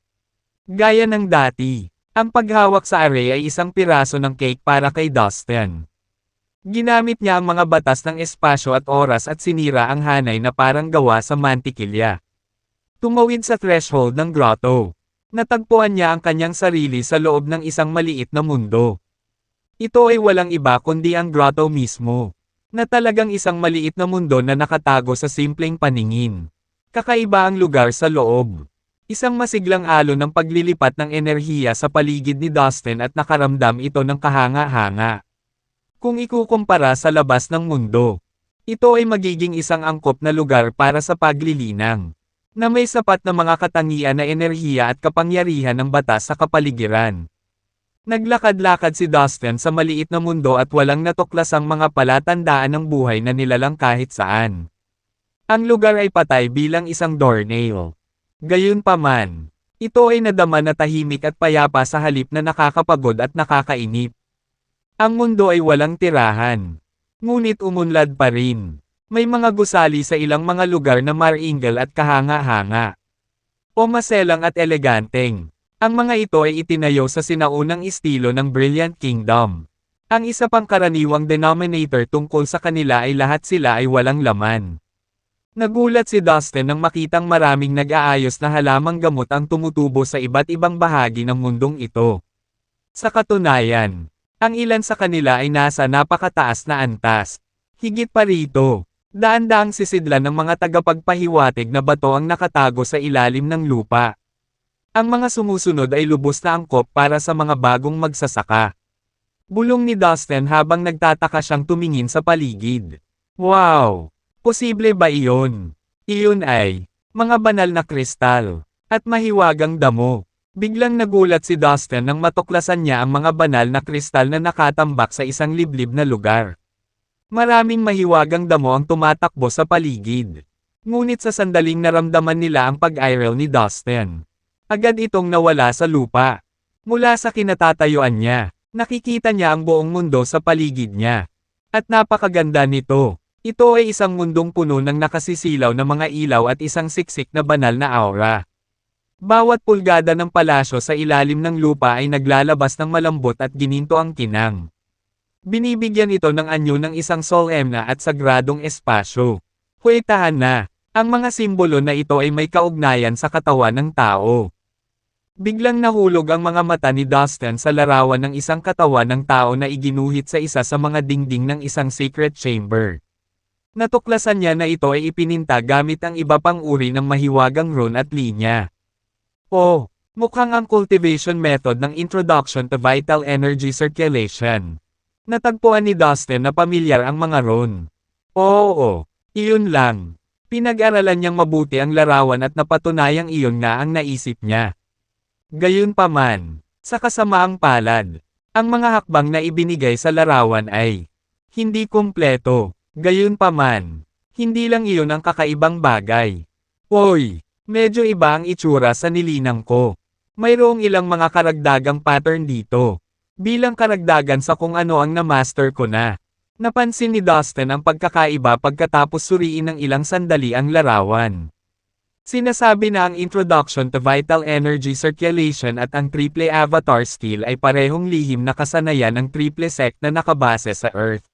Gaya ng dati, ang paghawak sa array ay isang piraso ng cake para kay Dustin. Ginamit niya ang mga batas ng espasyo at oras at sinira ang hanay na parang gawa sa mantikilya. Tumawid sa threshold ng grotto. Natagpuan niya ang kanyang sarili sa loob ng isang maliit na mundo. Ito ay walang iba kundi ang grotto mismo. Na talagang isang maliit na mundo na nakatago sa simpleng paningin. Kakaiba ang lugar sa loob. Isang masiglang alon ng paglilipat ng enerhiya sa paligid ni Dustin at nakaramdam ito ng kahanga-hanga. Kung ikukumpara sa labas ng mundo, ito ay magiging isang angkop na lugar para sa paglilinang. Na may sapat na mga katangian na enerhiya at kapangyarihan ng batas sa kapaligiran. Naglakad-lakad si Dustin sa maliit na mundo at walang natuklasang mga palatandaan ng buhay na nilalang kahit saan. Ang lugar ay patay bilang isang doornail. Gayunpaman, ito ay nadama na tahimik at payapa sa halip na nakakapagod at nakakainip. Ang mundo ay walang tirahan. Ngunit umunlad pa rin. May mga gusali sa ilang mga lugar na maringal at kahanga-hanga. O maselang at eleganteng. Ang mga ito ay itinayo sa sinaunang estilo ng Brilliant Kingdom. Ang isa pang karaniwang denominator tungkol sa kanila ay lahat sila ay walang laman. Nagulat si Dustin nang makitang maraming nag-aayos na halamang gamot ang tumutubo sa iba't ibang bahagi ng mundong ito. Sa katunayan, ang ilan sa kanila ay nasa napakataas na antas. Higit pa rito, daan-daang sisidlan ng mga tagapagpahiwatig na bato ang nakatago sa ilalim ng lupa. Ang mga sumusunod ay lubos na angkop para sa mga bagong magsasaka. Bulong ni Dustin habang nagtataka siyang tumingin sa paligid. Wow! Posible ba iyon? Iyon ay mga banal na kristal at mahiwagang damo. Biglang nagulat si Dustin nang matuklasan niya ang mga banal na kristal na nakatambak sa isang liblib na lugar. Maraming mahiwagang damo ang tumatakbo sa paligid. Ngunit sa sandaling naramdaman nila ang pag-iral ni Dustin. Agad itong nawala sa lupa. Mula sa kinatatayuan niya, nakikita niya ang buong mundo sa paligid niya. At napakaganda nito. Ito ay isang mundong puno ng nakasisilaw na mga ilaw at isang siksik na banal na aura. Bawat pulgada ng palasyo sa ilalim ng lupa ay naglalabas ng malambot at gininto ang kinang. Binibigyan ito ng anyo ng isang solemna at sagradong espasyo. Huwetahan na, ang mga simbolo na ito ay may kaugnayan sa katawan ng tao. Biglang nahulog ang mga mata ni Dustin sa larawan ng isang katawan ng tao na iginuhit sa isa sa mga dingding ng isang secret chamber. Natuklasan niya na ito ay ipininta gamit ang iba pang uri ng mahiwagang rune at linya. Oh, mukhang ang cultivation method ng Introduction to Vital Energy Circulation. Natagpuan ni Dustin na pamilyar ang mga rune. Oo, iyon lang. Pinag-aralan niyang mabuti ang larawan at napatunayang iyon nga ang naisip niya. Gayunpaman, sa kasamaang palad, ang mga hakbang na ibinigay sa larawan ay hindi kumpleto. Gayunpaman, hindi lang iyon ang kakaibang bagay. Hoy, medyo iba ang itsura sa nilinang ko. Mayroong ilang mga karagdagang pattern dito. Bilang karagdagan sa kung ano ang na-master ko na. Napansin ni Dustin ang pagkakaiba pagkatapos suriin ng ilang sandali ang larawan. Sinasabi na ang Introduction to Vital Energy Circulation at ang Triple Avatar Skill ay parehong lihim na kasanayan ng triple sect na nakabase sa Earth.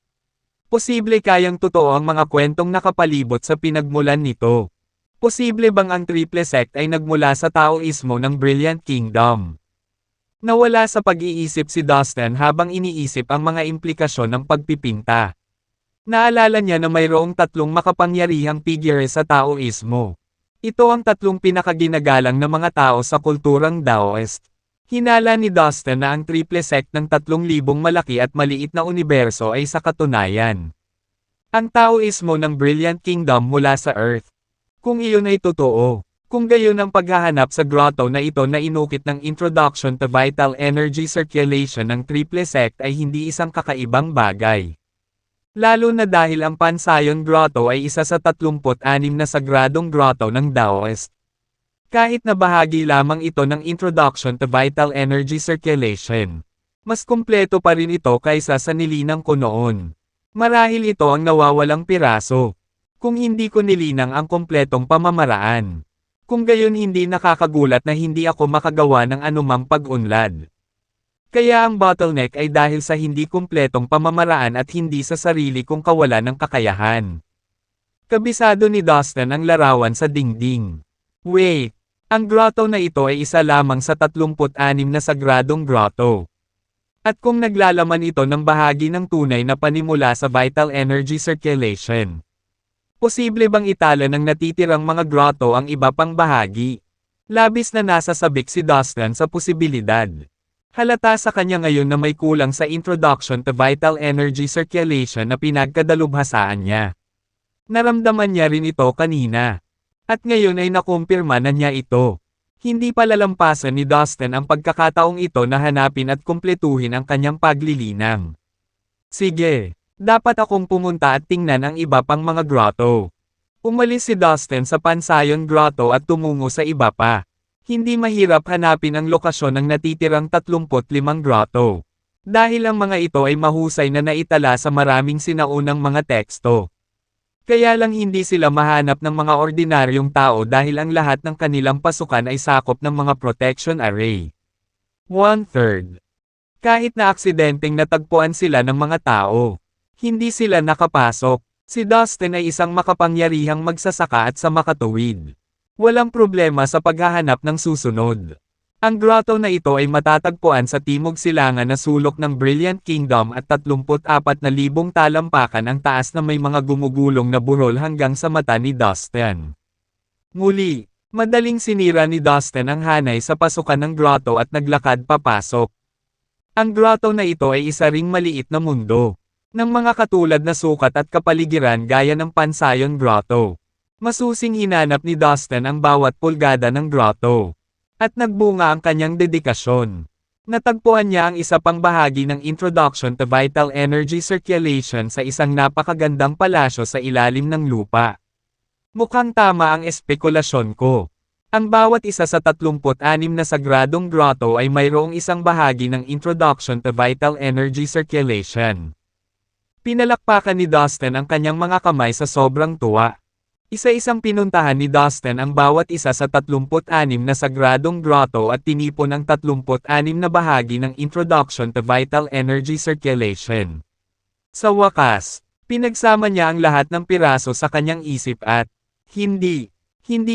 Posible kayang totoo ang mga kwentong nakapalibot sa pinagmulan nito. Posible bang ang triple sect ay nagmula sa Taoismo ng Brilliant Kingdom? Nawala sa pag-iisip si Dustin habang iniisip ang mga implikasyon ng pagpipinta. Naalala niya na mayroong tatlong makapangyarihang figure sa Taoismo. Ito ang tatlong pinakaginagalang na mga tao sa kulturang Daoist. Hinala ni Dustin na ang triple sect ng 3,000 malaki at maliit na universo ay sa katunayan. Ang Taoismo ng Brilliant Kingdom mula sa Earth. Kung iyon ay totoo, kung gayon ang paghahanap sa grotto na ito na inukit ng Introduction to Vital Energy Circulation ng triple sect ay hindi isang kakaibang bagay. Lalo na dahil ang Pansayon Grotto ay isa sa 36 na sagradong grotto ng Daoist. Kahit na bahagi lamang ito ng Introduction to Vital Energy Circulation, mas kumpleto pa rin ito kaysa sa nilinang ko noon. Marahil ito ang nawawalang piraso. Kung hindi ko nilinang ang kumpletong pamamaraan. Kung gayon hindi nakakagulat na hindi ako makagawa ng anumang pag-unlad. Kaya ang bottleneck ay dahil sa hindi kumpletong pamamaraan at hindi sa sarili kong kawalan ng kakayahan. Kabisado ni Dustin ang larawan sa dingding. Wait, ang grotto na ito ay isa lamang sa 36 na sagradong grotto. At kung naglalaman ito ng bahagi ng tunay na panimula sa vital energy circulation. Posible bang itala ng natitirang mga grotto ang iba pang bahagi? Labis na nasasabik si Dustin sa posibilidad. Halata sa kanya ngayon na may kulang sa Introduction to Vital Energy Circulation na pinagkadalubhasaan niya. Naramdaman niya rin ito kanina. At ngayon ay nakumpirma na niya ito. Hindi palalampasan ni Dustin ang pagkakataong ito na hanapin at kumpletuhin ang kanyang paglilinang. Sige, dapat akong pumunta at tingnan ang iba pang mga grotto. Umalis si Dustin sa Pansayon Grotto at tumungo sa iba pa. Hindi mahirap hanapin ang lokasyon ng natitirang 35 grotto. Dahil ang mga ito ay mahusay na naitala sa maraming sinaunang mga teksto. Kaya lang hindi sila mahanap ng mga ordinaryong tao dahil ang lahat ng kanilang pasukan ay sakop ng mga protection array. 1/3. Kahit na aksidenteng natagpuan sila ng mga tao, hindi sila nakapasok. Si Dustin ay isang makapangyarihang magsasaka at sa makatuwid. Walang problema sa paghahanap ng susunod. Ang grotto na ito ay matatagpuan sa timog silangan na sulok ng Brilliant Kingdom at 34,000 talampakan ang taas na may mga gumugulong na burol hanggang sa mata ni Dustin. Muli, madaling sinira ni Dustin ang hanay sa pasukan ng grotto at naglakad papasok. Ang grotto na ito ay isa ring maliit na mundo, ng mga katulad na sukat at kapaligiran gaya ng Pansayon Grotto. Masusing hinanap ni Dustin ang bawat pulgada ng grotto. At nagbunga ang kanyang dedikasyon. Natagpuan niya ang isa pang bahagi ng Introduction to Vital Energy Circulation sa isang napakagandang palasyo sa ilalim ng lupa. Mukhang tama ang espekulasyon ko. Ang bawat isa sa 36 na sagradong grotto ay mayroong isang bahagi ng Introduction to Vital Energy Circulation. Pinalakpakan ni Dustin ang kanyang mga kamay sa sobrang tuwa. Isa-isang pinuntahan ni Dustin ang bawat isa sa 36 na sagradong grotto at tinipon ang 36 na bahagi ng Introduction to Vital Energy Circulation. Sa wakas, pinagsama niya ang lahat ng piraso sa kanyang isip at, hindi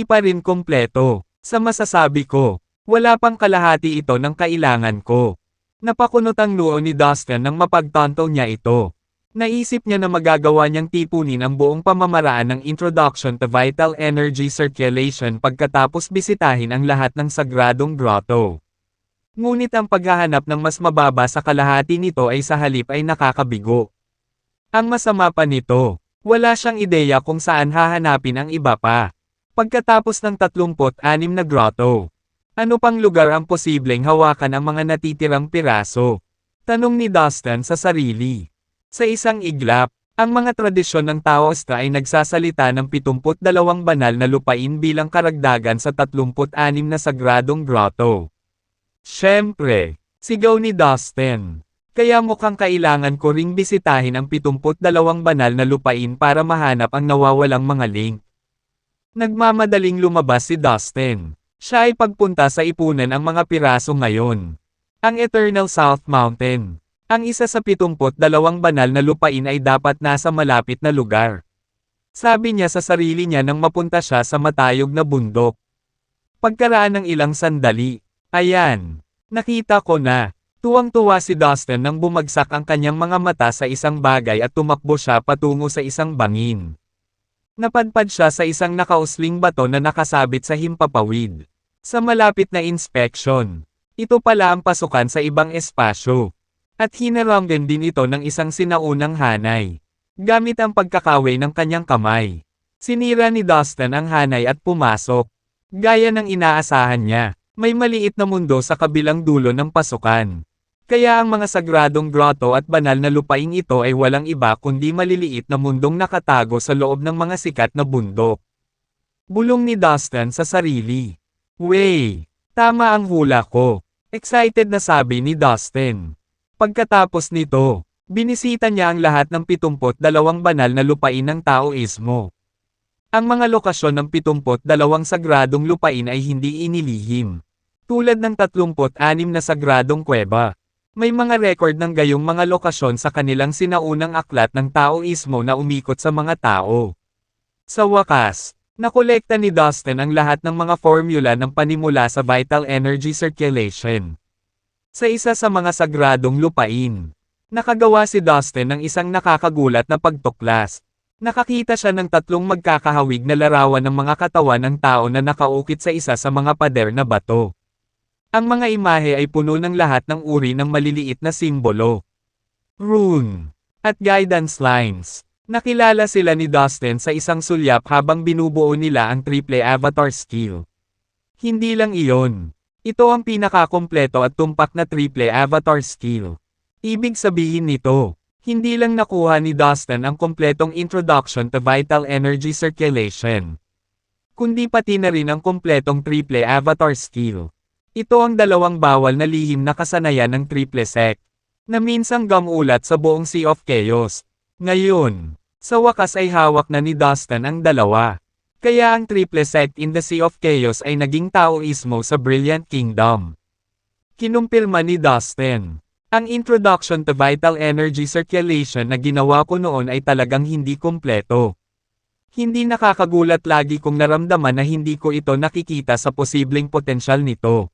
pa rin kompleto. Sa masasabi ko, wala pang kalahati ito ng kailangan ko. Napakunot ang noo ni Dustin nang mapagtanto niya ito. Naisip niya na magagawa niyang tipunin ang buong pamamaraan ng Introduction to Vital Energy Circulation pagkatapos bisitahin ang lahat ng sagradong grotto. Ngunit ang paghahanap ng mas mababa sa kalahati nito ay sa halip ay nakakabigo. Ang masama pa nito, wala siyang ideya kung saan hahanapin ang iba pa. Pagkatapos ng 36 na grotto, ano pang lugar ang posibleng hawakan ang mga natitirang piraso? Tanong ni Dustin sa sarili. Sa isang iglap, ang mga tradisyon ng Taoista ay nagsasalita ng 72 banal na lupain bilang karagdagan sa 36 na sagradong grotto. Siyempre, sigaw ni Dustin. Kaya mukhang kailangan ko ring bisitahin ang 72 banal na lupain para mahanap ang nawawalang mga link. Nagmamadaling lumabas si Dustin. Siya ay pagpunta sa ipunan ang mga piraso ngayon. Ang Eternal South Mountain. Ang isa sa 72 banal na lupain ay dapat nasa malapit na lugar. Sabi niya sa sarili niya nang mapunta siya sa matayog na bundok. Pagkaraan ng ilang sandali, ayan, nakita ko na. Tuwang-tuwa si Dustin nang bumagsak ang kanyang mga mata sa isang bagay at tumakbo siya patungo sa isang bangin. Napadpad siya sa isang nakausling bato na nakasabit sa himpapawid. Sa malapit na inspeksyon, ito pala ang pasukan sa ibang espasyo. At hinarangan din ito ng isang sinaunang hanay. Gamit ang pagkakaway ng kanyang kamay. Sinira ni Dustin ang hanay at pumasok. Gaya ng inaasahan niya, may maliit na mundo sa kabilang dulo ng pasukan. Kaya ang mga sagradong grotto at banal na lupaing ito ay walang iba kundi maliliit na mundong nakatago sa loob ng mga sikat na bundok. Bulong ni Dustin sa sarili. Wey, tama ang hula ko. Excited na sabi ni Dustin. Pagkatapos nito, binisita niya ang lahat ng 72 banal na lupain ng Taoismo. Ang mga lokasyon ng 72 sagradong lupain ay hindi inilihim. Tulad ng 36 na sagradong kuweba. May mga record ng gayong mga lokasyon sa kanilang sinaunang aklat ng Taoismo na umikot sa mga tao. Sa wakas, nakolekta ni Dustin ang lahat ng mga formula ng panimula sa vital energy circulation. Sa isa sa mga sagradong lupain, nakagawa si Dustin ng isang nakakagulat na pagtuklas. Nakakita siya ng 3 magkakahawig na larawan ng mga katawan ng tao na nakaukit sa isa sa mga pader na bato. Ang mga imahe ay puno ng lahat ng uri ng maliliit na simbolo, rune, at guidance lines. Nakilala sila ni Dustin sa isang sulyap habang binubuo nila ang triple avatar skill. Hindi lang iyon. Ito ang pinakakompleto at tumpak na triple avatar skill. Ibig sabihin nito, hindi lang nakuha ni Dustin ang kompletong introduction to vital energy circulation, kundi pati na rin ang kompletong triple avatar skill. Ito ang 2 bawal na lihim na kasanayan ng triple sect, na minsang gamulat sa buong Sea of Chaos. Ngayon, sa wakas ay hawak na ni Dustin ang 2. Kaya ang triple sect in the Sea of Chaos ay naging Taoismo sa Brilliant Kingdom. Kinumpirma ni Dustin. Ang introduction to vital energy circulation na ginawa ko noon ay talagang hindi kumpleto. Hindi nakakagulat lagi kong naramdaman na hindi ko ito nakikita sa posibleng potensyal nito.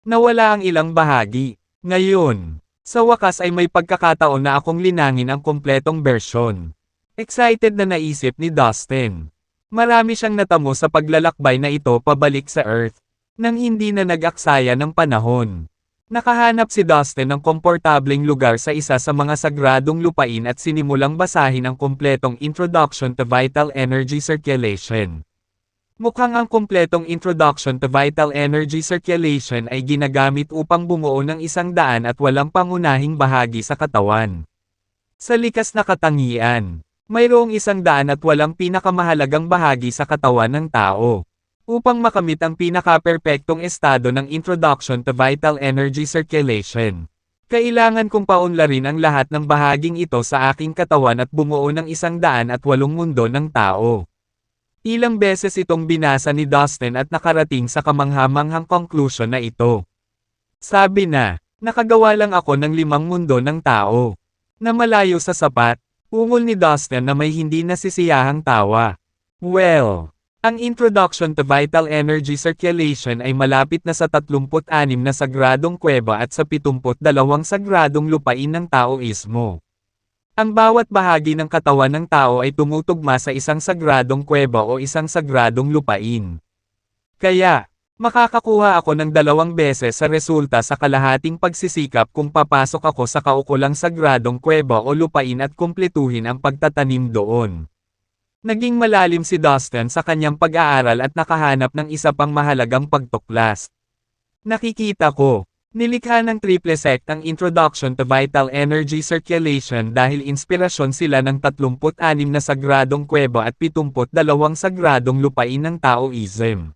Nawala ang ilang bahagi. Ngayon, sa wakas ay may pagkakataon na akong linangin ang kumpletong bersyon. Excited na naisip ni Dustin. Marami siyang natamo sa paglalakbay na ito pabalik sa Earth, nang hindi na nag-aksaya ng panahon. Nakahanap si Dustin ng komportableng lugar sa isa sa mga sagradong lupain at sinimulang basahin ang kumpletong Introduction to Vital Energy Circulation. Mukhang ang kumpletong Introduction to Vital Energy Circulation ay ginagamit upang bumuo ng 100 at walang pangunahing bahagi sa katawan. Sa likas na katangian, mayroong 100 at walang pinakamahalagang bahagi sa katawan ng tao. Upang makamit ang pinaka-perpektong estado ng Introduction to Vital Energy Circulation, kailangan kong paunlarin ang lahat ng bahaging ito sa aking katawan at bumuo ng 108 mundo ng tao. Ilang beses itong binasa ni Dustin at nakarating sa kamanghamanghang conclusion na ito. Sabi na, nakagawa lang ako ng 5 mundo ng tao. Na malayo sa sapat, ungol ni Dustin na may hindi nasisiyahang tawa. Well, ang introduction to vital energy circulation ay malapit na sa 36 na sagradong kuweba at sa 72 sagradong lupain ng Taoismo. Ang bawat bahagi ng katawan ng tao ay tumutugma sa isang sagradong kuweba o isang sagradong lupain. Kaya, makakakuha ako ng 2 beses sa resulta sa kalahating pagsisikap kung papasok ako sa kaukulang sagradong kuweba o lupain at kumpletuhin ang pagtatanim doon. Naging malalim si Dustin sa kanyang pag-aaral at nakahanap ng isa pang mahalagang pagtuklas. Nakikita ko, nilikha ng triple sect ang Introduction to Vital Energy Circulation dahil inspirasyon sila ng 36 na sagradong kuweba at 72 sagradong lupain ng Taoism.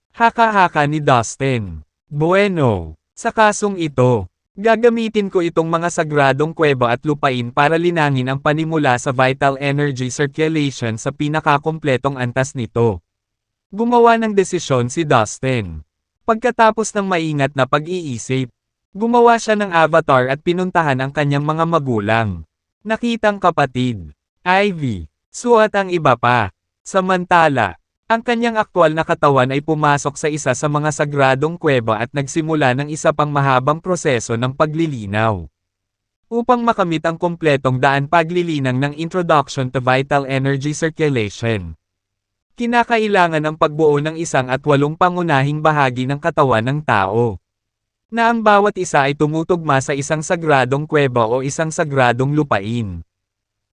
Haka-haka ni Dustin. Bueno, sa kasong ito, gagamitin ko itong mga sagradong kuweba at lupain para linangin ang panimula sa vital energy circulation sa pinakakumpletong antas nito. Gumawa ng desisyon si Dustin. Pagkatapos ng maingat na pag-iisip, gumawa siya ng avatar at pinuntahan ang kanyang mga magulang. Nakitang kapatid, Ivy, Sue at ang iba pa. Samantala, ang kanyang aktwal na katawan ay pumasok sa isa sa mga sagradong kuweba at nagsimula ng isa pang mahabang proseso ng paglilinaw. Upang makamit ang kumpletong daan paglilinang ng Introduction to Vital Energy Circulation, kinakailangan ang pagbuo ng 1 at 8 pangunahing bahagi ng katawan ng tao, na ang bawat isa ay tumutugma sa isang sagradong kuweba o isang sagradong lupain.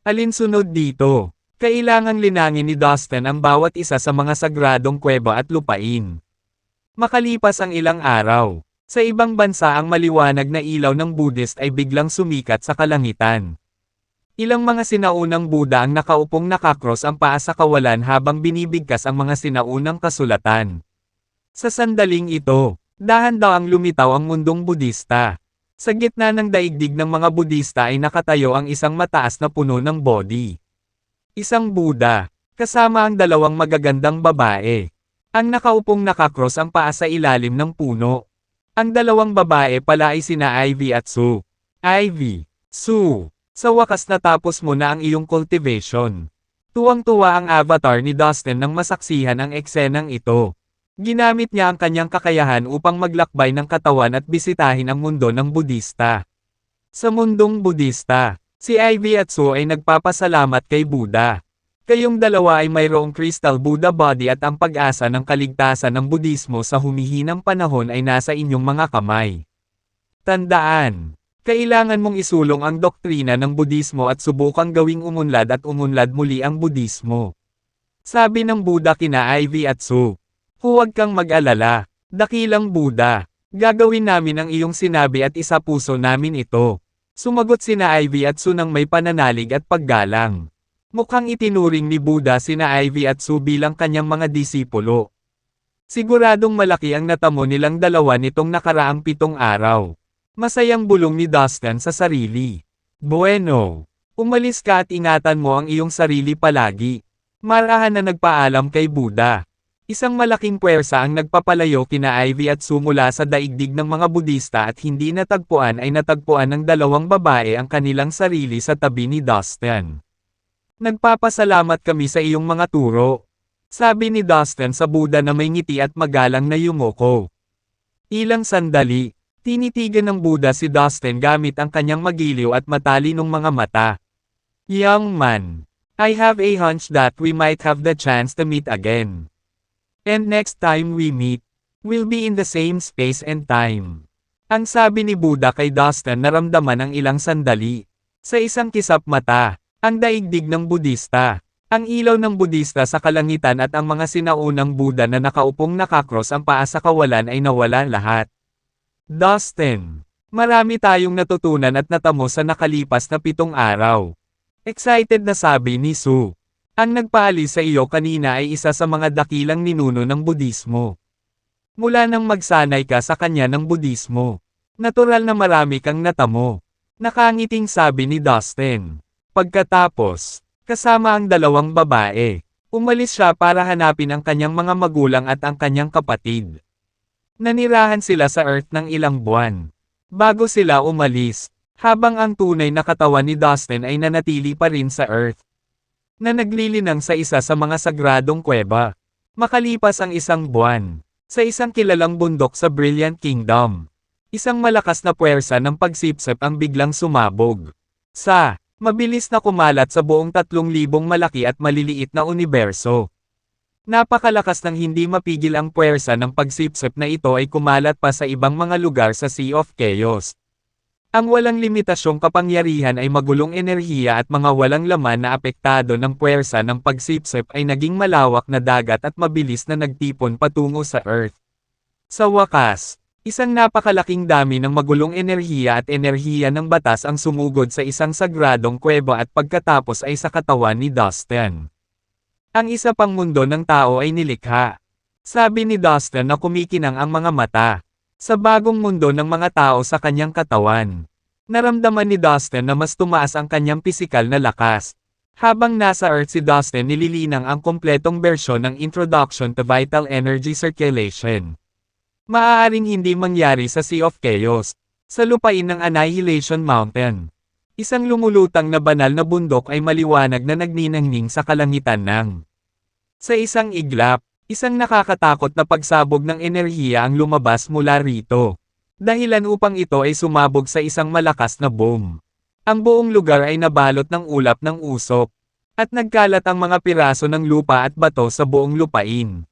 Alinsunod dito, kailangang linangin ni Dustin ang bawat isa sa mga sagradong kuweba at lupain. Makalipas ang ilang araw, sa ibang bansa ang maliwanag na ilaw ng Buddhist ay biglang sumikat sa kalangitan. Ilang mga sinaunang Buddha ang nakaupong nakakross ang paa sa kawalan habang binibigkas ang mga sinaunang kasulatan. Sa sandaling ito, dahan-dahang lumitaw ang mundong Budista. Sa gitna ng daigdig ng mga Budista ay nakatayo ang isang mataas na puno ng Bodhi. Isang Buddha, kasama ang 2 magagandang babae. Ang nakaupong nakakross ang paa sa ilalim ng puno. Ang 2 babae pala ay sina Ivy at Sue. Ivy, Sue. Sa wakas natapos mo na ang iyong cultivation. Tuwang-tuwa ang avatar ni Dustin nang masaksihan ang eksenang ito. Ginamit niya ang kanyang kakayahan upang maglakbay ng katawan at bisitahin ang mundo ng Budista. Sa mundong Budista, si Ivy at Sue ay nagpapasalamat kay Buddha. Kayong dalawa ay mayroong Crystal Buddha Body at ang pag-asa ng kaligtasan ng Budismo sa humihinang panahon ay nasa inyong mga kamay. Tandaan! Kailangan mong isulong ang doktrina ng Budismo at subukang gawing umunlad at umunlad muli ang Budismo. Sabi ng Buddha kina Ivy at Sue, huwag kang mag-alala, dakilang Buddha, gagawin namin ang iyong sinabi at isapuso namin ito. Sumagot sina Ivy at Sue ng may pananalig at paggalang. Mukhang itinuring ni Buddha sina Ivy at Sue bilang kanyang mga disipulo. Siguradong malaki ang natamo nilang dalawa nitong nakaraang 7 araw. Masayang bulong ni Dustin sa sarili. Bueno, umalis ka at ingatan mo ang iyong sarili palagi. Marahan na nagpaalam kay Buddha. Isang malaking puwersa ang nagpapalayo kina Ivy at Sue mula sa daigdig ng mga Budista at hindi natagpuan ay natagpuan ng 2 babae ang kanilang sarili sa tabi ni Dustin. Nagpapasalamat kami sa iyong mga turo. Sabi ni Dustin sa Buddha na may ngiti at magalang na yumoko. Ilang sandali. Tinitigan ng Buddha si Dustin gamit ang kanyang magiliw at matalinong mga mata. Young man, I have a hunch that we might have the chance to meet again. And next time we meet, we'll be in the same space and time. Ang sabi ni Buddha kay Dustin naramdaman ang ilang sandali. Sa isang kisap mata, ang daigdig ng Budista, ang ilaw ng Budista sa kalangitan at ang mga sinaunang Buddha na nakaupong nakakross ang paa sa kawalan ay nawala lahat. Dustin, marami tayong natutunan at natamo sa nakalipas na 7 araw. Excited na sabi ni Sue. Ang nagpaalis sa iyo kanina ay isa sa mga dakilang ninuno ng Budismo. Mula nang magsanay ka sa kanya ng Budismo, natural na marami kang natamo. Nakangiting sabi ni Dustin. Pagkatapos, kasama ang 2 babae, Umalis siya para hanapin ang kanyang mga magulang at ang kanyang kapatid. Nanirahan sila sa Earth ng ilang buwan. Bago sila umalis, habang ang tunay na katawan ni Dustin ay nanatili pa rin sa Earth, na naglilinang sa isa sa mga sagradong kuweba. Makalipas ang isang buwan, sa isang kilalang bundok sa Brilliant Kingdom, isang malakas na puwersa ng pagsipsip ang biglang sumabog. Mabilis na kumalat sa buong 3,000 malaki at maliliit na universo. Napakalakas ng hindi mapigil ang puwersa ng pagsipsip na ito ay kumalat pa sa ibang mga lugar sa Sea of Chaos. Ang walang limitasyong kapangyarihan ay magulong enerhiya at mga walang laman na apektado ng puwersa ng pagsipsip ay naging malawak na dagat at mabilis na nagtipon patungo sa Earth. Sa wakas, isang napakalaking dami ng magulong enerhiya at enerhiya ng batas ang sumugod sa isang sagradong kuweba at pagkatapos ay sa katawan ni Dustin. Ang isa pang mundo ng tao ay nilikha. Sabi ni Dustin na kumikinang ang mga mata sa bagong mundo ng mga tao sa kanyang katawan. Naramdaman ni Dustin na mas tumaas ang kanyang pisikal na lakas. Habang nasa Earth si Dustin nililinang ang kompletong bersyon ng Introduction to Vital Energy Circulation. Maaaring hindi mangyari sa Sea of Chaos, sa lupain ng Annihilation Mountain. Isang lumulutang na banal na bundok ay maliwanag na nagniningning sa kalangitan ng. Sa isang iglap, isang nakakatakot na pagsabog ng enerhiya ang lumabas mula rito. Dahilan upang ito ay sumabog sa isang malakas na boom. Ang buong lugar ay nabalot ng ulap ng usok. At nagkalat ang mga piraso ng lupa at bato sa buong lupain.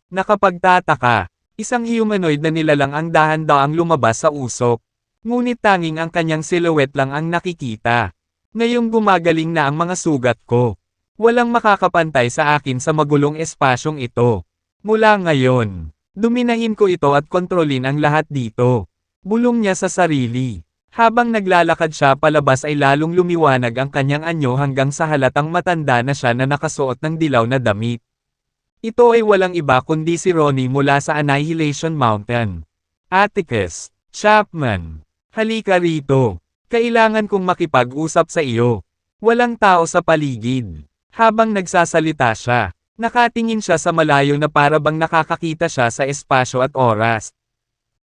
Nakapagtataka, isang humanoid na nilalang ang dahan-daang lumabas sa usok. Ngunit tanging ang kanyang silhouette lang ang nakikita. Ngayong gumagaling na ang mga sugat ko. Walang makakapantay sa akin sa magulong espasyong ito. Mula ngayon, duminahin ko ito at kontrolin ang lahat dito. Bulong niya sa sarili. Habang naglalakad siya palabas ay lalong lumiwanag ang kanyang anyo hanggang sa halatang matanda na siya na nakasuot ng dilaw na damit. Ito ay walang iba kundi si Ronnie mula sa Annihilation Mountain. Atticus Chapman, halika rito. Kailangan kong makipag-usap sa iyo. Walang tao sa paligid. Habang nagsasalita siya, nakatingin siya sa malayo na para bang nakakakita siya sa espasyo at oras.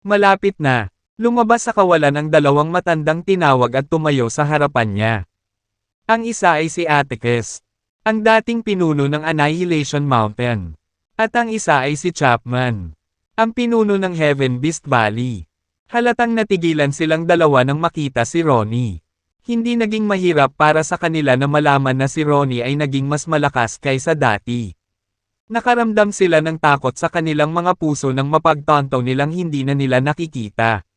Malapit na, lumabas sa kawalan ang dalawang matandang tinawag at tumayo sa harapan niya. Ang isa ay si Atticus, ang dating pinuno ng Annihilation Mountain. At ang isa ay si Chapman, ang pinuno ng Heaven Beast Valley. Halatang natigilan silang dalawa nang makita si Ronnie. Hindi naging mahirap para sa kanila na malaman na si Ronnie ay naging mas malakas kaysa dati. Nakaramdam sila ng takot sa kanilang mga puso nang mapagtanto nilang hindi na nila nakikita.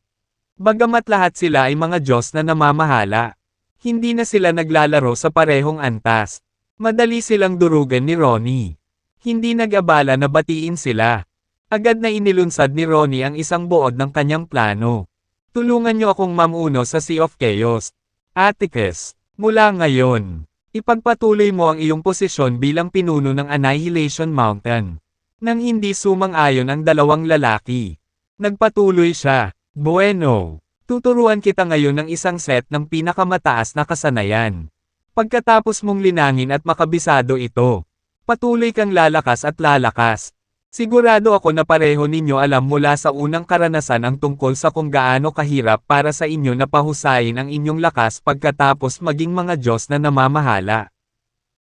Bagamat lahat sila ay mga Diyos na namamahala, hindi na sila naglalaro sa parehong antas. Madali silang durugan ni Ronnie. Hindi nag-abala na batiin sila. Agad na inilunsad ni Ronnie ang isang buod ng kanyang plano. Tulungan niyo akong mamuno sa Sea of Chaos. Atticus, mula ngayon, ipagpatuloy mo ang iyong posisyon bilang pinuno ng Annihilation Mountain. Nang hindi sumang-ayon ang dalawang lalaki, nagpatuloy siya. Bueno, tuturuan kita ngayon ng isang set ng pinakamataas na kasanayan. Pagkatapos mong linangin at makabisado ito, patuloy kang lalakas at lalakas. Sigurado ako na pareho ninyo alam mula sa unang karanasan ang tungkol sa kung gaano kahirap para sa inyo na pahusayin ang inyong lakas pagkatapos maging mga Diyos na namamahala.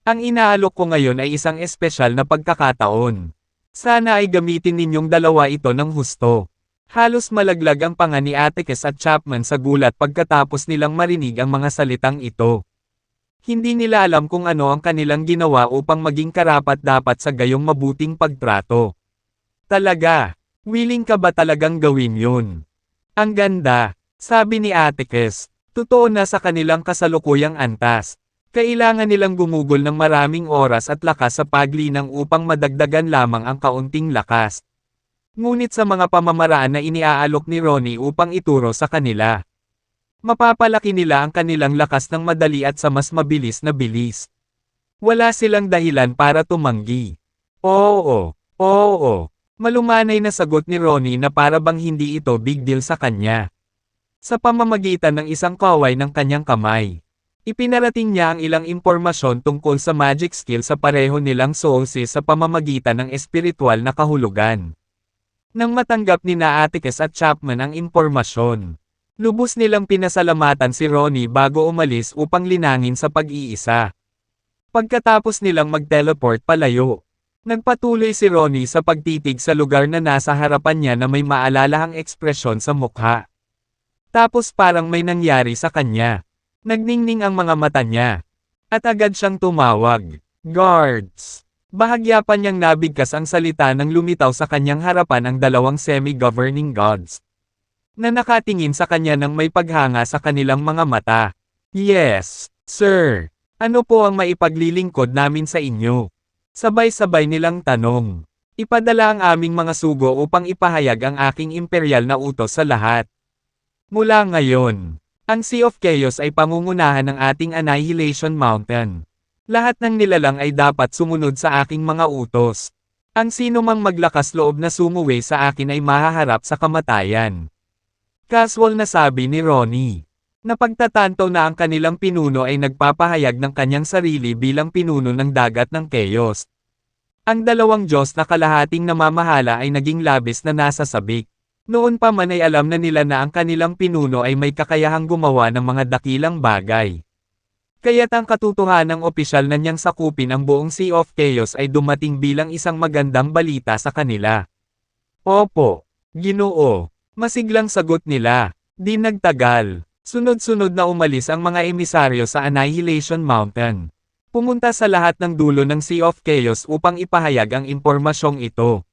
Ang inaalok ko ngayon ay isang espesyal na pagkakataon. Sana ay gamitin ninyong dalawa ito ng husto. Halos malaglag ang panga ni Atticus at Chapman sa gulat pagkatapos nilang marinig ang mga salitang ito. Hindi nila alam kung ano ang kanilang ginawa upang maging karapat-dapat sa gayong mabuting pagtrato. Talaga, willing ka ba talagang gawin yun? Ang ganda, sabi ni Atticus, totoo na sa kanilang kasalukuyang antas. Kailangan nilang gumugol ng maraming oras at lakas sa paglinang upang madagdagan lamang ang kaunting lakas. Ngunit sa mga pamamaraan na iniaalok ni Ronnie upang ituro sa kanila, mapapalaki nila ang kanilang lakas ng madali at sa mas mabilis na bilis. Wala silang dahilan para tumanggi. Oo, malumanay na sagot ni Ronnie na para bang hindi ito big deal sa kanya. Sa pamamagitan ng isang kaway ng kanyang kamay, Ipinarating niya ang ilang impormasyon tungkol sa magic skill sa pareho nilang sources sa pamamagitan ng espiritual na kahulugan. Nang matanggap ni Atticus at Chapman ang impormasyon, lubos nilang pinasalamatan si Ronnie bago umalis upang linangin sa pag-iisa. Pagkatapos nilang mag-teleport palayo, nagpatuloy si Ronnie sa pagtitig sa lugar na nasa harapan niya na may maalalahang ekspresyon sa mukha. Tapos parang may nangyari sa kanya. Nagningning ang mga mata niya. At agad siyang tumawag. Guards! Bahagya pa niyang nabigkas ang salita nang lumitaw sa kanyang harapan ang dalawang semi-governing gods, na nakatingin sa kanya nang may paghanga sa kanilang mga mata. Yes, sir. Ano po ang maipaglilingkod namin sa inyo? Sabay-sabay nilang tanong. Ipadala ang aming mga sugo upang ipahayag ang aking imperial na utos sa lahat. Mula ngayon, ang Sea of Chaos ay pangungunahan ng ating Annihilation Mountain. Lahat ng nilalang ay dapat sumunod sa aking mga utos. Ang sino mang maglakas loob na sumuwi sa akin ay mahaharap sa kamatayan. Casual na sabi ni Ronnie. Napagtatanto na ang kanilang pinuno ay nagpapahayag ng kanyang sarili bilang pinuno ng dagat ng Chaos. Ang dalawang Diyos na kalahating namamahala ay naging labis na nasa sabik. Noon pa man ay alam na nila na ang kanilang pinuno ay may kakayahang gumawa ng mga dakilang bagay. Kaya't ang katotohanang opisyal na niyang sakupin ang buong Sea of Chaos ay dumating bilang isang magandang balita sa kanila. Opo, Ginoo. Masiglang sagot nila. Di nagtagal. Sunod-sunod na umalis ang mga emisaryo sa Annihilation Mountain. Pumunta sa lahat ng dulo ng Sea of Chaos upang ipahayag ang impormasyong ito.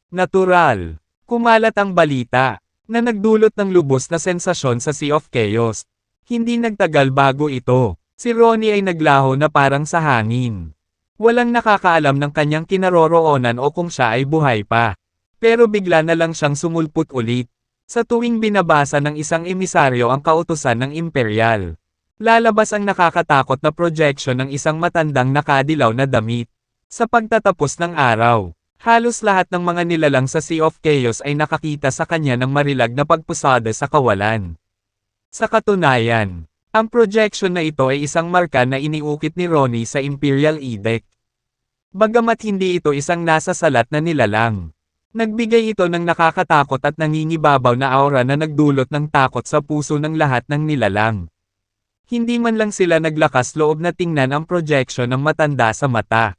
Natural. Kumalat ang balita, na nagdulot ng lubos na sensasyon sa Sea of Chaos. Hindi nagtagal bago ito, si Ronnie ay naglaho na parang sa hangin. Walang nakakaalam ng kanyang kinaroroonan o kung siya ay buhay pa. Pero bigla na lang siyang sumulpot ulit. Sa tuwing binabasa ng isang emisaryo ang kautusan ng Imperial, lalabas ang nakakatakot na projection ng isang matandang nakadilaw na damit. Sa pagtatapos ng araw, halos lahat ng mga nilalang sa Sea of Chaos ay nakakita sa kanya ng marilag na pagpusada sa kawalan. Sa katunayan, ang projection na ito ay isang marka na iniukit ni Ronnie sa Imperial Edict. Bagamat hindi ito isang nasa salat na nilalang, nagbigay ito ng nakakatakot at nangingibabaw na aura na nagdulot ng takot sa puso ng lahat ng nilalang. Hindi man lang sila naglakas loob na tingnan ang projection ng matanda sa mata.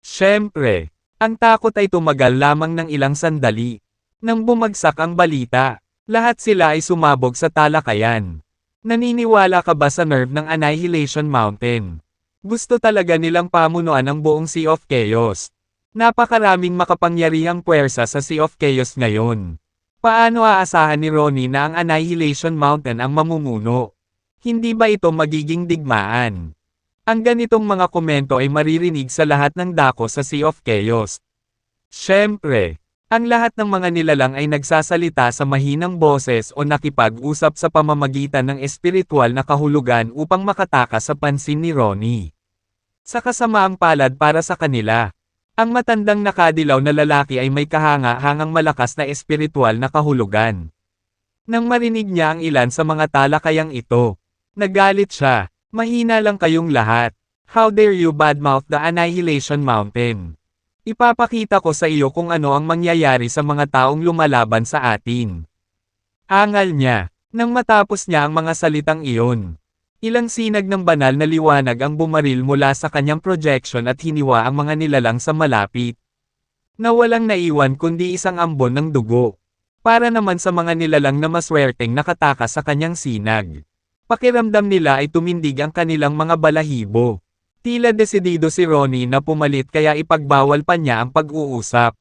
Siyempre, ang takot ay tumagal lamang ng ilang sandali. Nang bumagsak ang balita, lahat sila ay sumabog sa talakayan. Naniniwala ka ba sa nerve ng Annihilation Mountain? Gusto talaga nilang pamunuan ang buong Sea of Chaos. Napakaraming makapangyarihang puwersa sa Sea of Chaos ngayon. Paano aasahan ni Ronnie na ang Annihilation Mountain ang mamumuno? Hindi ba ito magiging digmaan? Ang ganitong mga komento ay maririnig sa lahat ng dako sa Sea of Chaos. Siyempre, ang lahat ng mga nilalang ay nagsasalita sa mahinang boses o nakipag-usap sa pamamagitan ng espiritual na kahulugan upang makatakas sa pansin ni Ronnie. Sa kasamaang palad para sa kanila, ang matandang nakadilaw na lalaki ay may kahanga-hangang malakas na espiritual na kahulugan. Nang marinig niya ang ilan sa mga talakayang ito, nagalit siya. Mahina lang kayong lahat. How dare you badmouth the Annihilation Mountain? Ipapakita ko sa iyo kung ano ang mangyayari sa mga taong lumalaban sa atin. Angal niya, nang matapos niya ang mga salitang iyon. Ilang sinag ng banal na liwanag ang bumaril mula sa kanyang projection at hiniwa ang mga nilalang sa malapit. Na walang naiwan kundi isang ambon ng dugo. Para naman sa mga nilalang na maswerteng nakatakas sa kanyang sinag. Pakiramdam nila ay tumindig ang kanilang mga balahibo. Tila desidido si Ronnie na pumalit kaya ipagbawal pa niya ang pag-uusap.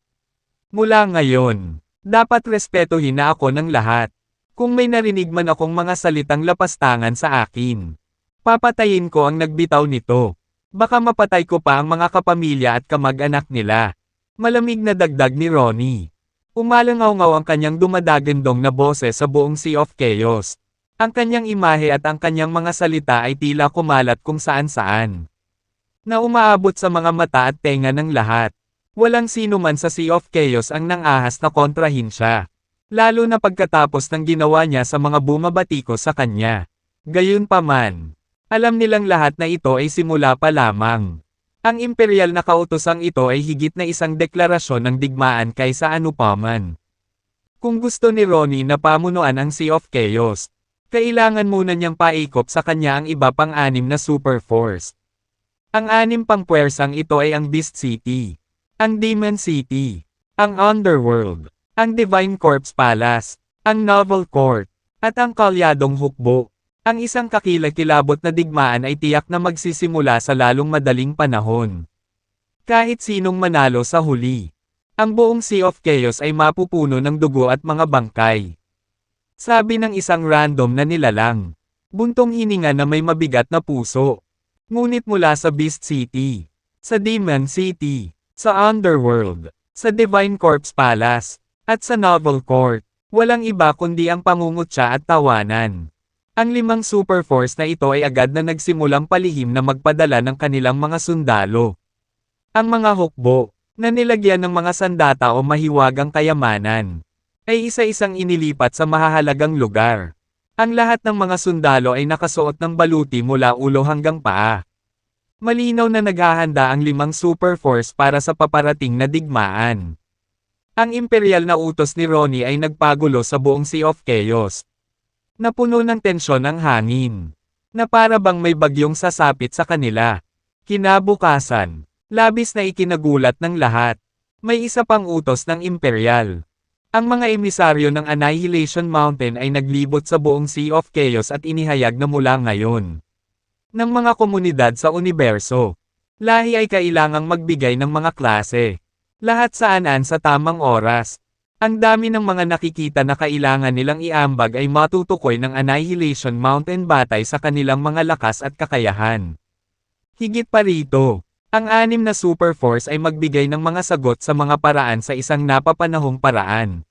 Mula ngayon, dapat respetuhin na ako ng lahat. Kung may narinig man akong mga salitang lapastangan sa akin, papatayin ko ang nagbitaw nito. Baka mapatay ko pa ang mga kapamilya at kamag-anak nila. Malamig na dagdag ni Ronnie. Umalangaw-ngaw ang kanyang dumadagandong na boses sa buong Sea of Chaos. Ang kanyang imahe at ang kanyang mga salita ay tila kumalat kung saan-saan. Na umaabot sa mga mata at tenga ng lahat. Walang sino man sa Sea of Chaos ang nangahas na kontrahin siya. Lalo na pagkatapos ng ginawa niya sa mga bumabatiko sa kanya. Gayunpaman, Alam nilang lahat na ito ay simula pa lamang. Ang imperial na kautosang ito ay higit na isang deklarasyon ng digmaan kaysa anupaman. Kung gusto ni Ronnie na pamunuan ang Sea of Chaos, kailangan muna niyang paikop sa kanya ang iba pang 6 na super force. Ang 6 pang puwersang ito ay ang Beast City, ang Demon City, ang Underworld, ang Divine Corpse Palace, ang Novel Court, at ang Kalyadong Hukbo. Ang isang kakilakilabot na digmaan ay tiyak na magsisimula sa lalong madaling panahon. Kahit sinong manalo sa huli, ang buong Sea of Chaos ay mapupuno ng dugo at mga bangkay. Sabi ng isang random na nilalang. Buntong hininga na may mabigat na puso. Ngunit mula sa Beast City, sa Demon City, sa Underworld, sa Divine Corpse Palace, at sa Novel Court, walang iba kundi ang pangungutya at tawanan. Ang 5 super force na ito ay agad na nagsimulang palihim na magpadala ng kanilang mga sundalo. Ang mga hukbo, na nilagyan ng mga sandata o mahiwagang kayamanan, ay isa-isang inilipat sa mahahalagang lugar. Ang lahat ng mga sundalo ay nakasuot ng baluti mula ulo hanggang paa. Malinaw na naghahanda ang 5 super force para sa paparating na digmaan. Ang imperial na utos ni Ronnie ay nagpagulo sa buong Sea of Chaos. Napuno ng tensyon ang hangin, na para bang may bagyong sasapit sa kanila. Kinabukasan, labis na ikinagulat ng lahat. May isa pang utos ng imperial. Ang mga emisaryo ng Annihilation Mountain ay naglibot sa buong Sea of Chaos at inihayag na mula ngayon ng mga komunidad sa universo. Lahi ay kailangang magbigay ng mga klase. Lahat saan-an sa tamang oras. Ang dami ng mga nakikita na kailangan nilang iambag ay matutukoy ng Annihilation Mountain batay sa kanilang mga lakas at kakayahan. Higit pa rito, ang 6 na super force ay magbigay ng mga sagot sa mga paraan sa isang napapanahong paraan.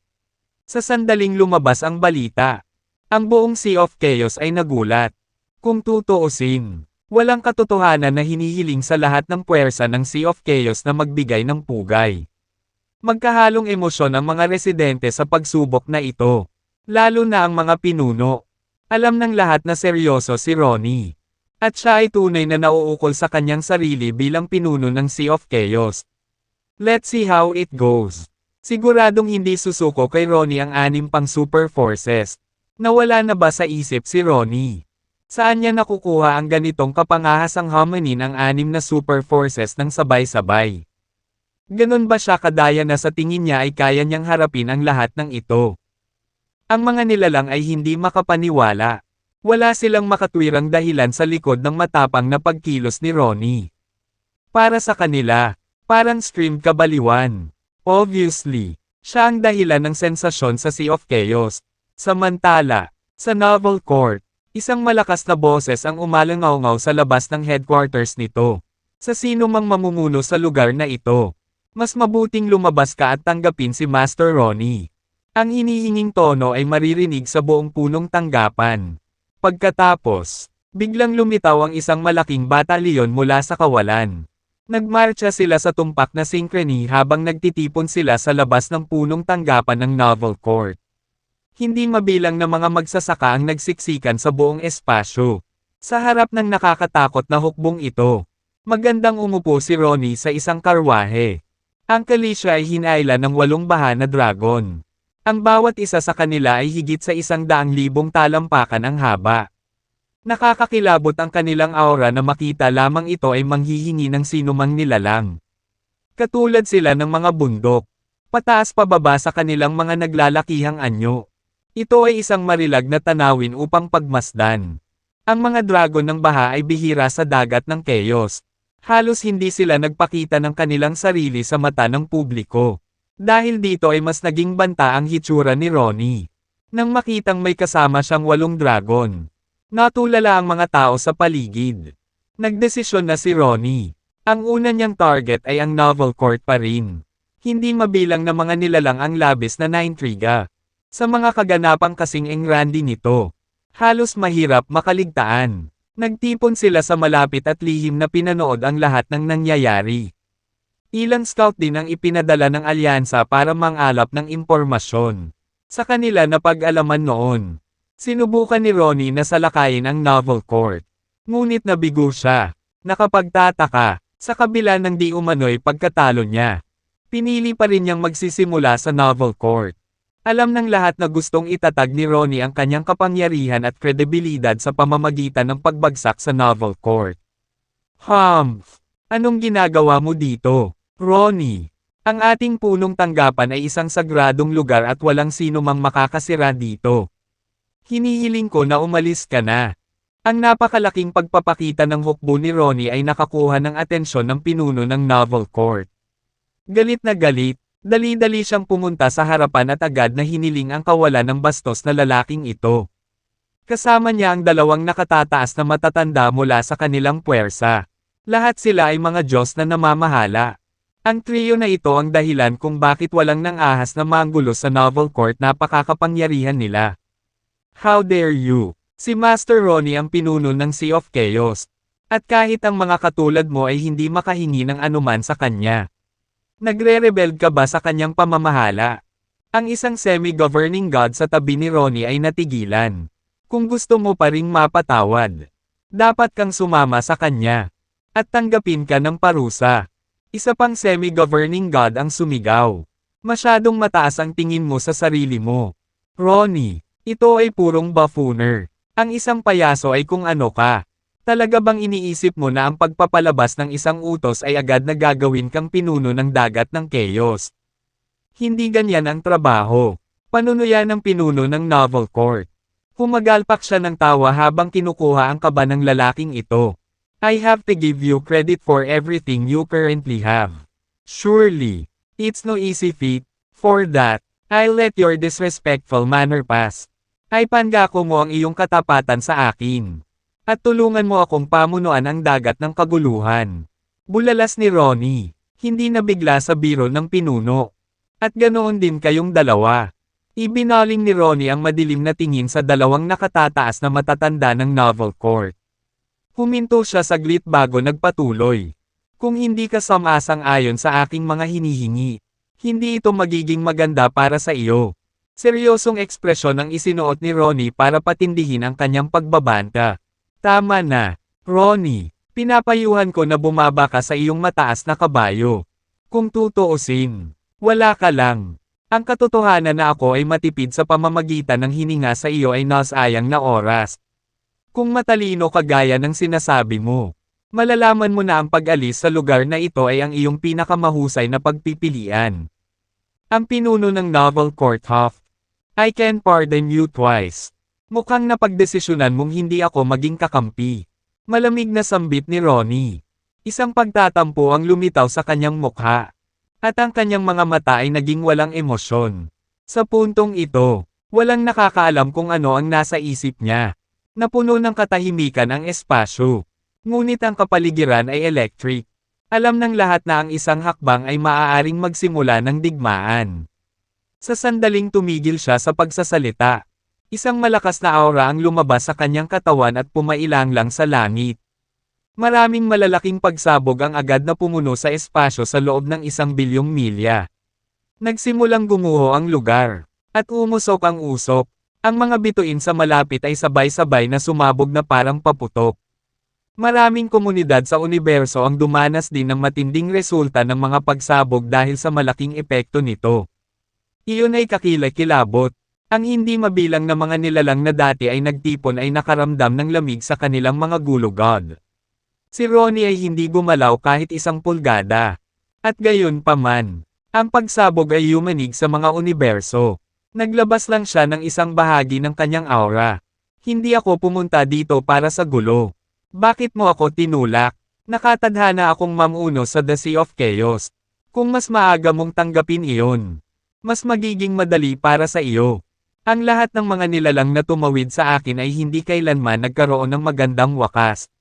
Sa sandaling lumabas ang balita, ang buong Sea of Chaos ay nagulat. Kung tutuusin, walang katotohanan na hinihiling sa lahat ng puwersa ng Sea of Chaos na magbigay ng pugay. Magkahalong emosyon ang mga residente sa pagsubok na ito, lalo na ang mga pinuno. Alam ng lahat na seryoso si Ronnie. At siya ay tunay na nauukol sa kanyang sarili bilang pinuno ng Sea of Chaos. Let's see how it goes. Siguradong hindi susuko kay Ronnie ang 6 pang super forces. Nawala na ba sa isip si Ronnie? Saan niya nakukuha ang ganitong kapangahasang hominin ang 6 na super forces ng sabay-sabay? Ganon ba siya kadaya na sa tingin niya ay kaya niyang harapin ang lahat ng ito? Ang mga nilalang ay hindi makapaniwala. Wala silang makatwirang dahilan sa likod ng matapang na pagkilos ni Ronnie. Para sa kanila, parang stream kabaliwan. Obviously, siya ang dahilan ng sensasyon sa Sea of Chaos. Samantala, sa Novel Court, isang malakas na boses ang umalangaw-ngaw sa labas ng headquarters nito. Sa sino mang mamumuno sa lugar na ito, mas mabuting lumabas ka at tanggapin si Master Ronnie. Ang hinihinging tono ay maririnig sa buong punong tanggapan. Pagkatapos, biglang lumitaw ang isang malaking batalyon mula sa kawalan. Nagmarcha sila sa tumpak na synchrony habang nagtitipon sila sa labas ng punong tanggapan ng Novel Court. Hindi mabilang na mga magsasaka ang nagsiksikan sa buong espasyo. Sa harap ng nakakatakot na hukbong ito, magandang umupo si Ronnie sa isang karwahe. Ang kalisya ay hinayla ng 8 baha na dragon. Ang bawat isa sa kanila ay higit sa 100,000 talampakan ang haba. Nakakakilabot ang kanilang aura na makita lamang ito ay manghihingi ng sinumang nilalang. Katulad sila ng mga bundok, pataas pababa sa kanilang mga naglalakihang anyo. Ito ay isang marilag na tanawin upang pagmasdan. Ang mga dragon ng baha ay bihira sa dagat ng Chaos. Halos hindi sila nagpakita ng kanilang sarili sa mata ng publiko. Dahil dito ay mas naging banta ang hitsura ni Ronnie. Nang makitang may kasama siyang 8 dragon, natulala ang mga tao sa paligid. Nagdesisyon na si Ronnie. Ang una niyang target ay ang Novel Court pa rin. Hindi mabilang na mga nilalang ang labis na naintriga. Sa mga kaganapang kasing engrandi nito, halos mahirap makaligtaan. Nagtipon sila sa malapit at lihim na pinanood ang lahat ng nangyayari. Ilang scout din ang ipinadala ng alyansa para mangalap ng impormasyon. Sa kanila na pag-alaman noon, sinubukan ni Ronnie na salakayin ang Novel Court. Ngunit nabigo siya. Nakapagtataka, sa kabila ng di umano'y pagkatalo niya. Pinili pa rin niyang magsisimula sa novel court. Alam ng lahat na gustong itatag ni Ronnie ang kanyang kapangyarihan at kredibilidad sa pamamagitan ng pagbagsak sa novel court. Humph! Anong ginagawa mo dito, Ronnie? Ang ating punong tanggapan ay isang sagradong lugar at walang sino mang makakasira dito. Hinihiling ko na umalis ka na. Ang napakalaking pagpapakita ng hukbo ni Ronnie ay nakakuha ng atensyon ng pinuno ng novel court. Galit na galit, dali-dali siyang pumunta sa harapan at agad na hiniling ang kawalan ng bastos na lalaking ito. Kasama niya ang dalawang nakatataas na matatanda mula sa kanilang puwersa. Lahat sila ay mga Diyos na namamahala. Ang trio na ito ang dahilan kung bakit walang nang ahas na manggulo sa novel court na pakakapangyarihan nila. How dare you? Si Master Ronnie ang pinuno ng Sea of Chaos. At kahit ang mga katulad mo ay hindi makahingi ng anuman sa kanya. Nagre-rebel ka ba sa kanyang pamamahala? Ang isang semi-governing god sa tabi ni Ronnie ay natigilan. Kung gusto mo pa ring mapatawad, dapat kang sumama sa kanya. At tanggapin ka ng parusa. Isa pang semi-governing god ang sumigaw. Masyadong mataas ang tingin mo sa sarili mo. Ronnie, ito ay purong buffooner. Ang isang payaso ay kung ano ka. Talaga bang iniisip mo na ang pagpapalabas ng isang utos ay agad na gagawin kang pinuno ng dagat ng chaos? Hindi ganyan ang trabaho. Panunuyan ng pinuno ng novel court. Humagalpak siya ng tawa habang kinukuha ang kaba ng lalaking ito. I have to give you credit for everything you currently have. Surely, it's no easy feat. For that, I'll let your disrespectful manner pass. Ay pangako mo ang iyong katapatan sa akin. At tulungan mo akong pamunuan ang dagat ng kaguluhan. Bulalas ni Ronnie. Hindi nabigla sa biro ng pinuno. At ganoon din kayong dalawa. Ibinaling ni Ronnie ang madilim na tingin sa dalawang nakatataas na matatanda ng novel court. Huminto siya saglit bago nagpatuloy. Kung hindi ka sumasang-ayon sa aking mga hinihingi, hindi ito magiging maganda para sa iyo. Seryosong ekspresyon ang isinuot ni Ronnie para patindihin ang kanyang pagbabanta. Tama na, Ronnie. Pinapayuhan ko na bumaba ka sa iyong mataas na kabayo. Kung tutuusin, wala ka lang. Ang katotohanan na ako ay matipid sa pamamagitan ng hininga sa iyo ay nasayang na oras. Kung matalino kagaya ng sinasabi mo, malalaman mo na ang pag-alis sa lugar na ito ay ang iyong pinakamahusay na pagpipilian. Ang pinuno ng novel court huffed. I can pardon you twice. Mukhang napagdesisyonan mong hindi ako maging kakampi. Malamig na sambit ni Ronnie. Isang pagtatampo ang lumitaw sa kanyang mukha. At ang kanyang mga mata ay naging walang emosyon. Sa puntong ito, walang nakakaalam kung ano ang nasa isip niya. Napuno ng katahimikan ang espasyo. Ngunit ang kapaligiran ay electric. Alam ng lahat na ang isang hakbang ay maaaring magsimula ng digmaan. Sa sandaling tumigil siya sa pagsasalita. Isang malakas na aura ang lumabas sa kanyang katawan at pumailang lang sa langit. Maraming malalaking pagsabog ang agad na pumuno sa espasyo sa loob ng 1,000,000,000 milya. Nagsimulang gumuho ang lugar. At umusok ang usok. Ang mga bituin sa malapit ay sabay-sabay na sumabog na parang paputok. Maraming komunidad sa universo ang dumanas din ng matinding resulta ng mga pagsabog dahil sa malaking epekto nito. Iyon ay kakilakilabot. Ang hindi mabilang na mga nilalang na dati ay nagtipon ay nakaramdam ng lamig sa kanilang mga gulugod. Si Ronnie ay hindi gumalaw kahit 1 pulgada. At gayon pa man, ang pagsabog ay yumanig sa mga universo. Naglabas lang siya ng isang bahagi ng kanyang aura. Hindi ako pumunta dito para sa gulo. Bakit mo ako tinulak? Nakatadhana akong mamuno sa The Sea of Chaos. Kung mas maaga mong tanggapin iyon, mas magiging madali para sa iyo. Ang lahat ng mga nilalang na tumawid sa akin ay hindi kailanman nagkaroon ng magandang wakas.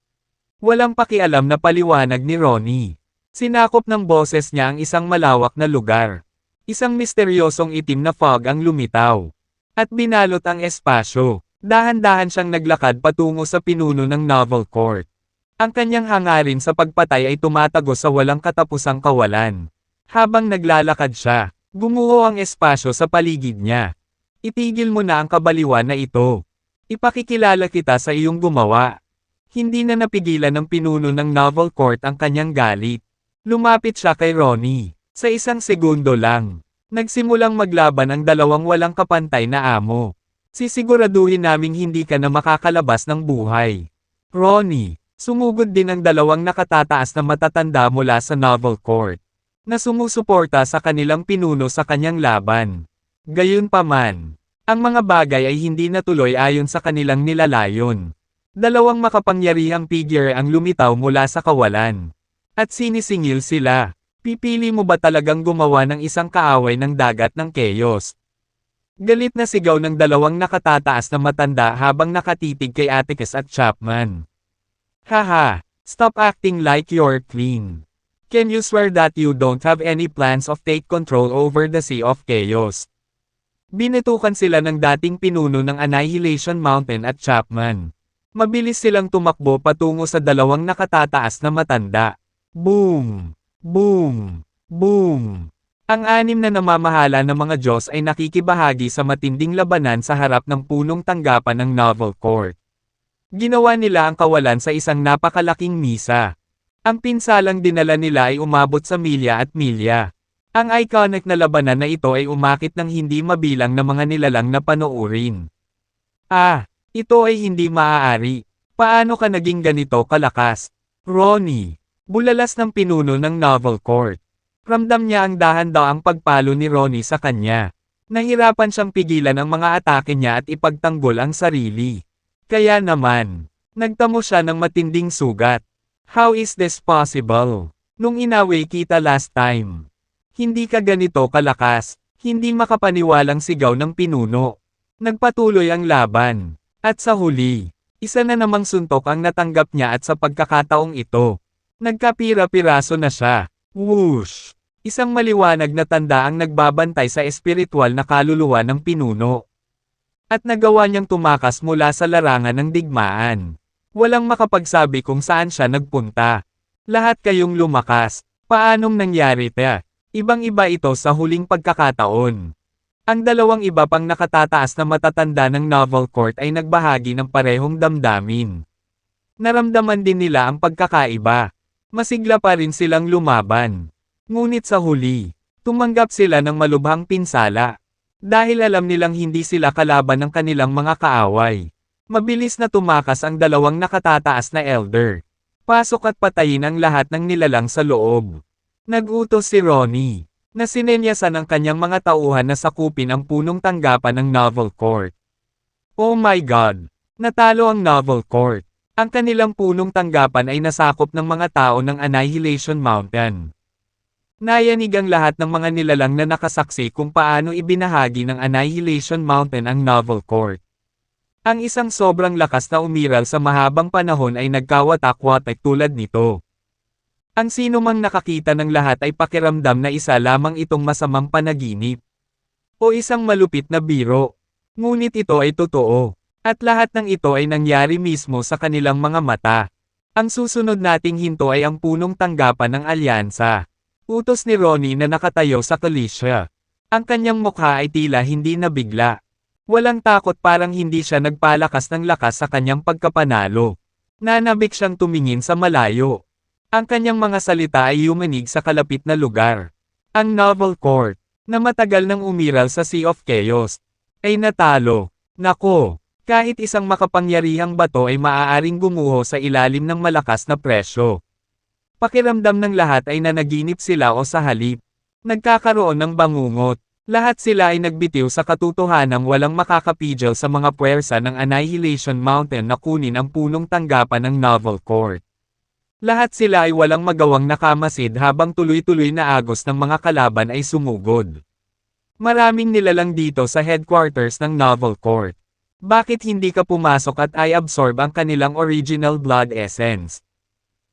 Walang pakialam na paliwanag ni Ronnie. Sinakop ng boses niya ang isang malawak na lugar. Isang misteryosong itim na fog ang lumitaw. At binalot ang espasyo. Dahan-dahan siyang naglakad patungo sa pinuno ng novel court. Ang kanyang hangarin sa pagpatay ay tumatago sa walang katapusang kawalan. Habang naglalakad siya, gumuho ang espasyo sa paligid niya. Itigil mo na ang kabaliwan na ito. Ipakikilala kita sa iyong gumawa. Hindi na napigilan ng pinuno ng Novel Court ang kanyang galit. Lumapit siya kay Ronnie. Sa isang segundo lang, nagsimulang maglaban ang dalawang walang kapantay na amo. Sisiguraduhin naming hindi ka na makakalabas ng buhay. Ronnie, sumugod din ang dalawang nakatataas na matatanda mula sa Novel Court, na sumusuporta sa kanilang pinuno sa kanyang laban. Gayunpaman, ang mga bagay ay hindi natuloy ayon sa kanilang nilalayon. Dalawang makapangyarihang figure ang lumitaw mula sa kawalan. At sinisingil sila. Pipili mo ba talagang gumawa ng isang kaaway ng dagat ng chaos? Galit na sigaw ng dalawang nakatataas na matanda habang nakatitig kay Atticus at Chapman. Haha, stop acting like you're clean. Can you swear that you don't have any plans of take control over the Sea of Chaos? Binutukan sila ng dating pinuno ng Annihilation Mountain at Chapman. Mabilis silang tumakbo patungo sa dalawang nakatataas na matanda. Boom! Boom! Boom! Ang anim na namamahala ng mga Diyos ay nakikibahagi sa matinding labanan sa harap ng punong tanggapan ng Novel Court. Ginawa nila ang kawalan sa isang napakalaking misa. Ang pinsalang dinala nila ay umabot sa milya at milya. Ang iconic na labanan na ito ay umakit ng hindi mabilang na mga nilalang na panoorin. Ito ay hindi maaari. Paano ka naging ganito kalakas? Ronnie. Bulalas ng pinuno ng Novel Court. Ramdam niya ang dahan-daang pagpalo ni Ronnie sa kanya. Nahirapan siyang pigilan ang mga atake niya at ipagtanggol ang sarili. Kaya naman, nagtamo siya ng matinding sugat. How is this possible? Nung inaway kita last time. Hindi ka ganito kalakas. Hindi makapaniwalang sigaw ng pinuno. Nagpatuloy ang laban. At sa huli, isa na namang suntok ang natanggap niya at sa pagkakataong ito, nagkapira-piraso na siya. Whoosh! Isang maliwanag na tanda ang nagbabantay sa espiritual na kaluluwa ng pinuno. At nagawa niyang tumakas mula sa larangan ng digmaan. Walang makapagsabi kung saan siya nagpunta. Lahat kayong lumakas. Paanong nangyari ito? Ibang-iba ito sa huling pagkakataon. Ang dalawang iba pang nakatataas na matatanda ng Novel Court ay nagbahagi ng parehong damdamin. Naramdaman din nila ang pagkakaiba. Masigla pa rin silang lumaban. Ngunit sa huli, tumanggap sila ng malubhang pinsala. Dahil alam nilang hindi sila kalaban ng kanilang mga kaaway. Mabilis na tumakas ang dalawang nakatataas na elder. Pasok at patayin ang lahat ng nilalang sa loob. Nag-utos si Ronnie, na sinenyasan ang kanyang mga tauhan na sakupin ang punong tanggapan ng Novel Court. Oh my God! Natalo ang Novel Court. Ang kanilang punong tanggapan ay nasakop ng mga tao ng Annihilation Mountain. Nayanig ang lahat ng mga nilalang na nakasaksi kung paano ibinahagi ng Annihilation Mountain ang Novel Court. Ang isang sobrang lakas na umiral sa mahabang panahon ay nagkawatak-watak tulad nito. Ang sino mang nakakita ng lahat ay pakiramdam na isa lamang itong masamang panaginip. O isang malupit na biro. Ngunit ito ay totoo. At lahat ng ito ay nangyari mismo sa kanilang mga mata. Ang susunod nating hinto ay ang punong tanggapan ng alyansa. Utos ni Ronnie na nakatayo sa kalisya. Ang kanyang mukha ay tila hindi nabigla. Walang takot, parang hindi siya nagpalakas ng lakas sa kanyang pagkapanalo. Nanabik siyang tumingin sa malayo. Ang kanyang mga salita ay yumanig sa kalapit na lugar. Ang Novel Court, na matagal nang umiral sa Sea of Chaos, ay natalo. Nako, kahit isang makapangyarihang bato ay maaaring gumuho sa ilalim ng malakas na presyo. Pakiramdam ng lahat ay nanaginip sila o sa halip. Nagkakaroon ng bangungot. Lahat sila ay nagbitiw sa katotohanang walang makakapigil sa mga puwersa ng Annihilation Mountain na kunin ang punong tanggapan ng Novel Court. Lahat sila ay walang magawang nakamasid habang tuloy-tuloy na agos ng mga kalaban ay sumugod. Maraming nilalang dito sa headquarters ng Novel Court. Bakit hindi ka pumasok at i-absorb ang kanilang original blood essence?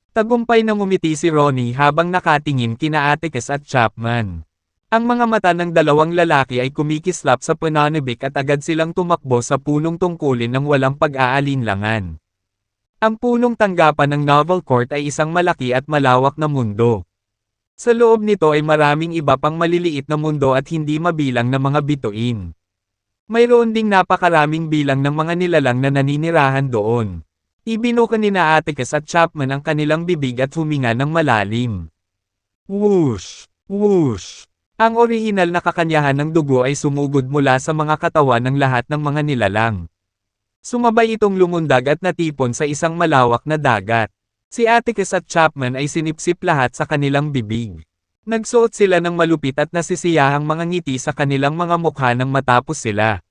Tagumpay na ngumiti si Ronnie habang nakatingin kina Atticus at Chapman. Ang mga mata ng dalawang lalaki ay kumikislap sa pananabik at agad silang tumakbo sa punong tungkulin ng walang pag-aalinlangan. Ang punong tanggapan ng Novel Court ay isang malaki at malawak na mundo. Sa loob nito ay maraming iba pang maliliit na mundo at hindi mabilang na mga bituin. Mayroon ding napakaraming bilang ng mga nilalang na naninirahan doon. Ibinuka nina Atticus at Chapman ang kanilang bibig at huminga ng malalim. Whoosh! Whoosh! Ang orihinal na kakanyahan ng dugo ay sumugod mula sa mga katawan ng lahat ng mga nilalang. Sumabay itong lumundag at natipon sa isang malawak na dagat. Si Atticus at Chapman ay sinipsip lahat sa kanilang bibig. Nagsuot sila ng malupit at nasisiyahang mga ngiti sa kanilang mga mukha nang matapos sila.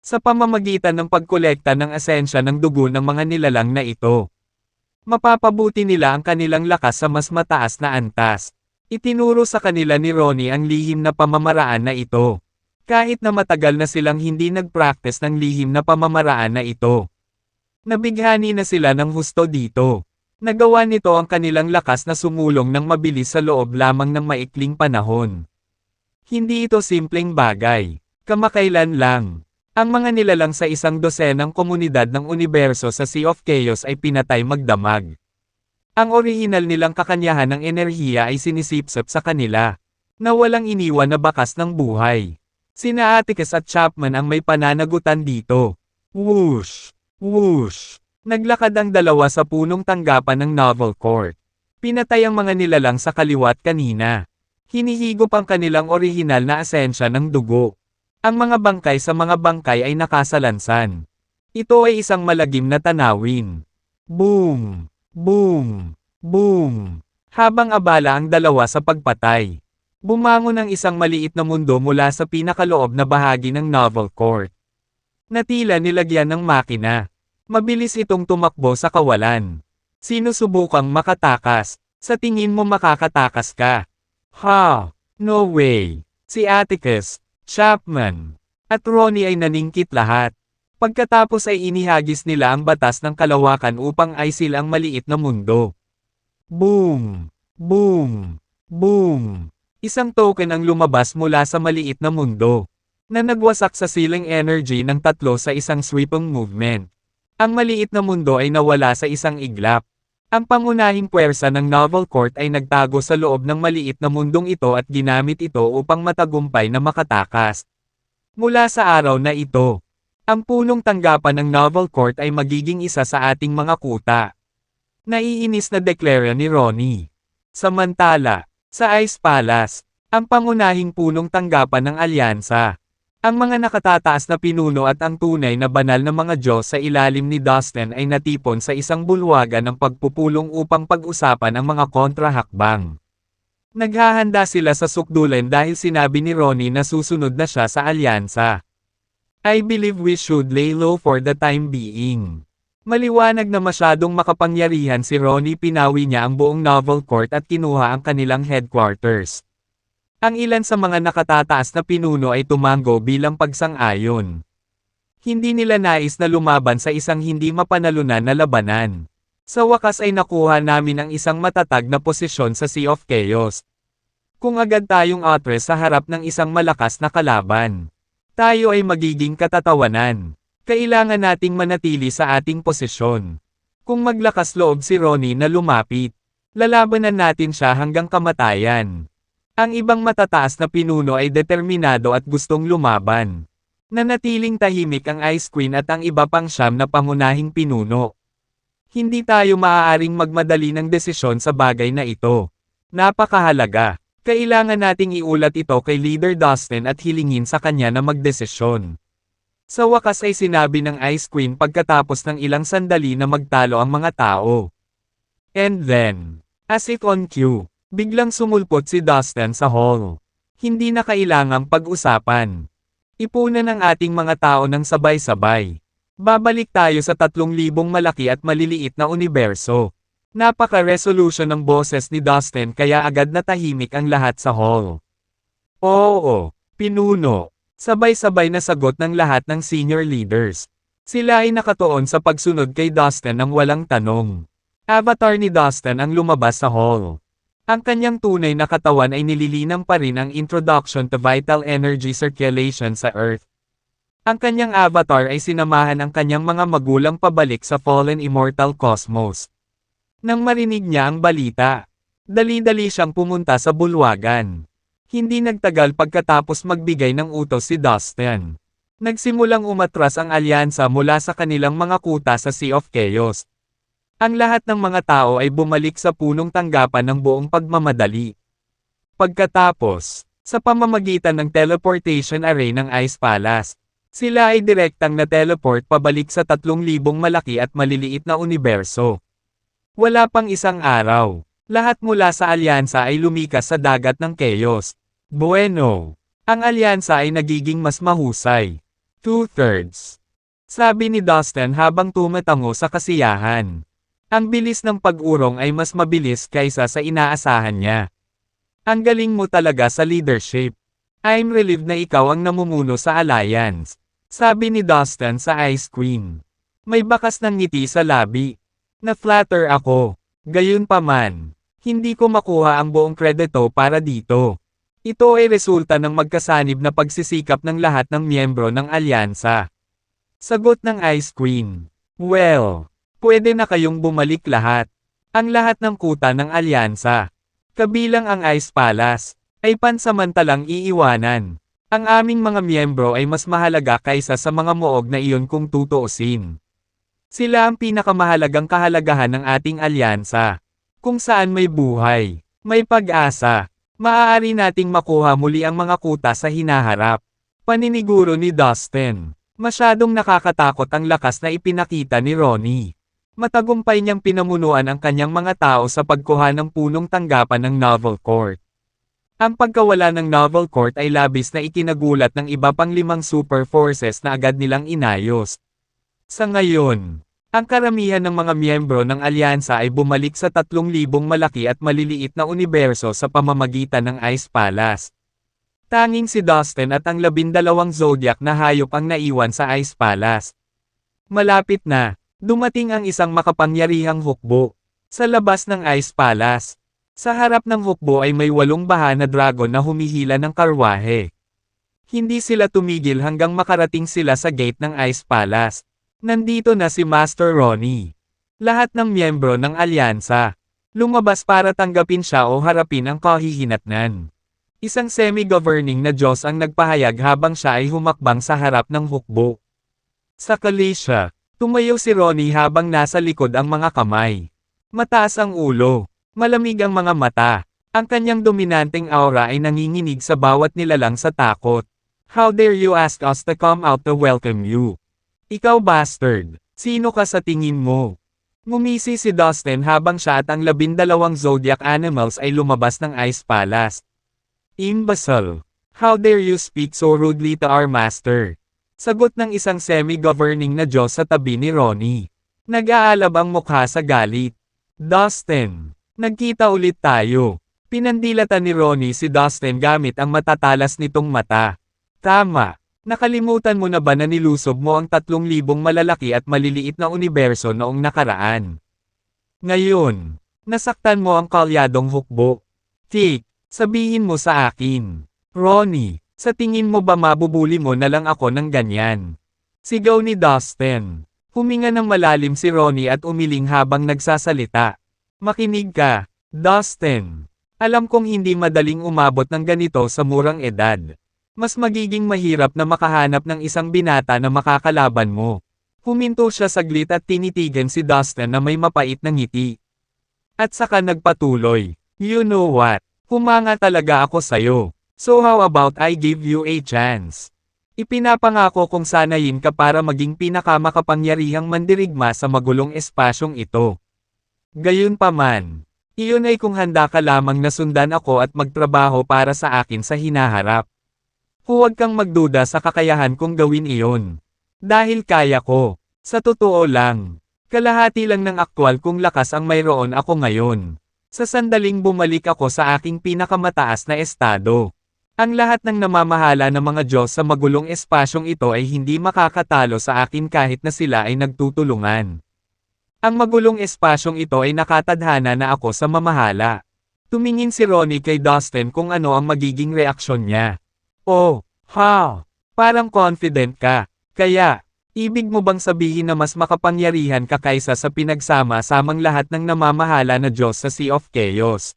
Sa pamamagitan ng pagkolekta ng asensya ng dugo ng mga nilalang na ito, mapapabuti nila ang kanilang lakas sa mas mataas na antas. Itinuro sa kanila ni Ronnie ang lihim na pamamaraan na ito. Kahit na matagal na silang hindi nag-practice ng lihim na pamamaraan na ito. Nabighani na sila ng husto dito. Nagawa nito ang kanilang lakas na sumulong ng mabilis sa loob lamang ng maikling panahon. Hindi ito simpleng bagay. Kamakailan lang. Ang mga nilalang sa isang dosenang komunidad ng universo sa Sea of Chaos ay pinatay magdamag. Ang orihinal nilang kakanyahan ng enerhiya ay sinisipsip sa kanila, na walang iniwan na bakas ng buhay. Sina Atticus at Chapman ang may pananagutan dito. Whoosh! Whoosh! Naglakad ang dalawa sa punong tanggapan ng Novel Court. Pinatay ang mga nilalang sa kaliwat kanina. Hinihigop ang kanilang orihinal na asensya ng dugo. Ang mga bangkay sa mga bangkay ay nakasalansan. Ito ay isang malagim na tanawin. Boom! Boom! Boom! Habang abala ang dalawa sa pagpatay, bumangon ang isang maliit na mundo mula sa pinakaloob na bahagi ng Novel Court. Natila nilagyan ng makina. Mabilis itong tumakbo sa kawalan. Sinusubukang makatakas. Sa tingin mo makakatakas ka? Ha! No way! Si Atticus, Chapman, at Ronnie ay naningkit lahat. Pagkatapos ay inihagis nila ang batas ng kalawakan upang aisil ang maliit na mundo. Boom! Boom! Boom! Isang token ang lumabas mula sa maliit na mundo, na nagwasak sa ceiling energy ng tatlo sa isang sweeping movement. Ang maliit na mundo ay nawala sa isang iglap. Ang pangunahing puwersa ng Novel Court ay nagtago sa loob ng maliit na mundong ito at ginamit ito upang matagumpay na makatakas. Mula sa araw na ito, ang punong tanggapan ng Novel Court ay magiging isa sa ating mga kuta. Naiinis na deklara ni Ronnie. Samantala, sa Ice Palace, ang pangunahing punong tanggapan ng alyansa, ang mga nakatataas na pinuno at ang tunay na banal na mga Diyos sa ilalim ni Dustin ay natipon sa isang bulwagan ng pagpupulong upang pag-usapan ang mga kontrahakbang. Naghahanda sila sa sukdulan dahil sinabi ni Ronnie na susunod na siya sa alyansa. I believe we should lay low for the time being. Maliwanag na masyadong makapangyarihan si Ronnie, pinawi niya ang buong Novel Court at kinuha ang kanilang headquarters. Ang ilan sa mga nakatataas na pinuno ay tumango bilang pagsang-ayon. Hindi nila nais na lumaban sa isang hindi mapanalunan na labanan. Sa wakas ay nakuha namin ang isang matatag na posisyon sa Sea of Chaos. Kung agad tayong atres sa harap ng isang malakas na kalaban, tayo ay magiging katatawanan. Kailangan nating manatili sa ating posisyon. Kung maglakas loob si Ronnie na lumapit, lalabanan natin siya hanggang kamatayan. Ang ibang matataas na pinuno ay determinado at gustong lumaban. Nanatiling tahimik ang Ice Queen at ang iba pang 9 na pangunahing pinuno. Hindi tayo maaaring magmadali ng desisyon sa bagay na ito. Napakahalaga. Kailangan nating iulat ito kay Leader Dustin at hilingin sa kanya na magdesisyon. Sa wakas ay sinabi ng Ice Queen pagkatapos ng ilang sandali na magtalo ang mga tao. And then, as if on cue, biglang sumulpot si Dustin sa hall. Hindi na kailangang pag-usapan. Ipunan ang ating mga tao ng sabay-sabay. Babalik tayo sa 3,000 malaki at maliliit na universo. Napaka-resolution ng boses ni Dustin kaya agad natahimik ang lahat sa hall. Oo, pinuno. Sabay-sabay na sagot ng lahat ng senior leaders. Sila ay nakatuon sa pagsunod kay Dustin ng walang tanong. Avatar ni Dustin ang lumabas sa hall. Ang kanyang tunay na katawan ay nililinang pa rin ang introduction to vital energy circulation sa Earth. Ang kanyang avatar ay sinamahan ang kanyang mga magulang pabalik sa fallen immortal cosmos. Nang marinig niya ang balita, dali-dali siyang pumunta sa bulwagan. Hindi nagtagal pagkatapos magbigay ng utos si Dustin. Nagsimulang umatras ang alyansa mula sa kanilang mga kuta sa Sea of Chaos. Ang lahat ng mga tao ay bumalik sa punong tanggapan ng buong pagmamadali. Pagkatapos, sa pamamagitan ng teleportation array ng Ice Palace, sila ay direktang na-teleport pabalik sa 3,000 malaki at maliliit na universo. Wala pang isang araw, lahat mula sa alyansa ay lumikas sa dagat ng chaos. Bueno, ang alyansa ay nagiging mas mahusay. 2/3. Sabi ni Dustin habang tumatango sa kasiyahan. Ang bilis ng pag-urong ay mas mabilis kaysa sa inaasahan niya. Ang galing mo talaga sa leadership. I'm relieved na ikaw ang namumuno sa alliance. Sabi ni Dustin sa Ice Queen. May bakas ng ngiti sa labi. Na-flatter ako. Gayunpaman, hindi ko makuha ang buong kredito para dito. Ito ay resulta ng magkasanib na pagsisikap ng lahat ng miyembro ng alyansa. Sagot ng Ice Queen. Well, pwede na kayong bumalik lahat. Ang lahat ng kuta ng alyansa, kabilang ang Ice Palace, ay pansamantalang iiwanan. Ang aming mga miyembro ay mas mahalaga kaysa sa mga muog na iyon kung tutuusin. Sila ang pinakamahalagang kahalagahan ng ating alyansa. Kung saan may buhay, may pag-asa, maaari nating makuha muli ang mga kuta sa hinaharap. Paniniguro ni Dustin. Masyadong nakakatakot ang lakas na ipinakita ni Ronnie. Matagumpay niyang pinamunuan ang kanyang mga tao sa pagkuha ng punong tanggapan ng Novel Court. Ang pagkawala ng Novel Court ay labis na ikinagulat ng iba pang 5 super forces na agad nilang inayos. Sa ngayon, ang karamihan ng mga miyembro ng alyansa ay bumalik sa 3,000 malaki at maliliit na universo sa pamamagitan ng Ice Palace. Tanging si Dustin at ang 12 zodiac na hayop ang naiwan sa Ice Palace. Malapit na, dumating ang isang makapangyarihang hukbo. Sa labas ng Ice Palace, sa harap ng hukbo ay may 8 baha na dragon na humihila ng karwahe. Hindi sila tumigil hanggang makarating sila sa gate ng Ice Palace. Nandito na si Master Ronnie. Lahat ng miyembro ng alyansa, lumabas para tanggapin siya o harapin ang kahihinatnan. Isang semi-governing na Diyos ang nagpahayag habang siya ay humakbang sa harap ng hukbo. Sa kalisya, tumayo si Ronnie habang nasa likod ang mga kamay. Mataas ang ulo, malamig ang mga mata, ang kanyang dominanteng aura ay nanginginig sa bawat nilalang sa takot. How dare you ask us to come out to welcome you? Ikaw bastard, sino ka sa tingin mo? Ngumisi si Dustin habang siya at ang 12 zodiac animals ay lumabas ng Ice Palace. Imbecile, how dare you speak so rudely to our master? Sagot ng isang semi-governing na Diyos sa tabi ni Ronnie. Nag-aalab ang mukha sa galit. Dustin, nagkita ulit tayo. Pinandilatan ni Ronnie si Dustin gamit ang matatalas nitong mata. Tama, nakalimutan mo na ba na nilusob mo ang 3,000 malalaki at maliliit na universo noong nakaraan? Ngayon, nasaktan mo ang kalyadong hukbo. Tik, sabihin mo sa akin. Ronnie, sa tingin mo ba mabubuli mo na lang ako ng ganyan? Sigaw ni Dustin. Huminga ng malalim si Ronnie at umiling habang nagsasalita. Makinig ka, Dustin. Alam kong hindi madaling umabot ng ganito sa murang edad. Mas magiging mahirap na makahanap ng isang binata na makakalaban mo. Huminto siya saglit at tinitigan si Dustin na may mapait na ngiti. At saka nagpatuloy. You know what? Humanga talaga ako sayo. So how about I give you a chance? Ipinapangako kong sanayin ka para maging pinakamakapangyarihang mandirigma sa magulong espasyong ito. Gayunpaman, iyon ay kung handa ka lamang na sundan ako at magtrabaho para sa akin sa hinaharap. Huwag kang magduda sa kakayahan kong gawin iyon. Dahil kaya ko. Sa totoo lang, kalahati lang ng aktwal kong lakas ang mayroon ako ngayon. Sa sandaling bumalik ako sa aking pinakamataas na estado. Ang lahat ng namamahala ng mga Diyos sa magulong espasyong ito ay hindi makakatalo sa akin kahit na sila ay nagtutulungan. Ang magulong espasyong ito ay nakatadhana na ako sa mamahala. Tumingin si Ronnie kay Dustin kung ano ang magiging reaksyon niya. Oh, ha! Parang confident ka. Kaya, ibig mo bang sabihin na mas makapangyarihan ka kaysa sa pinagsama-samang lahat ng namamahala na Diyos sa Sea of Chaos?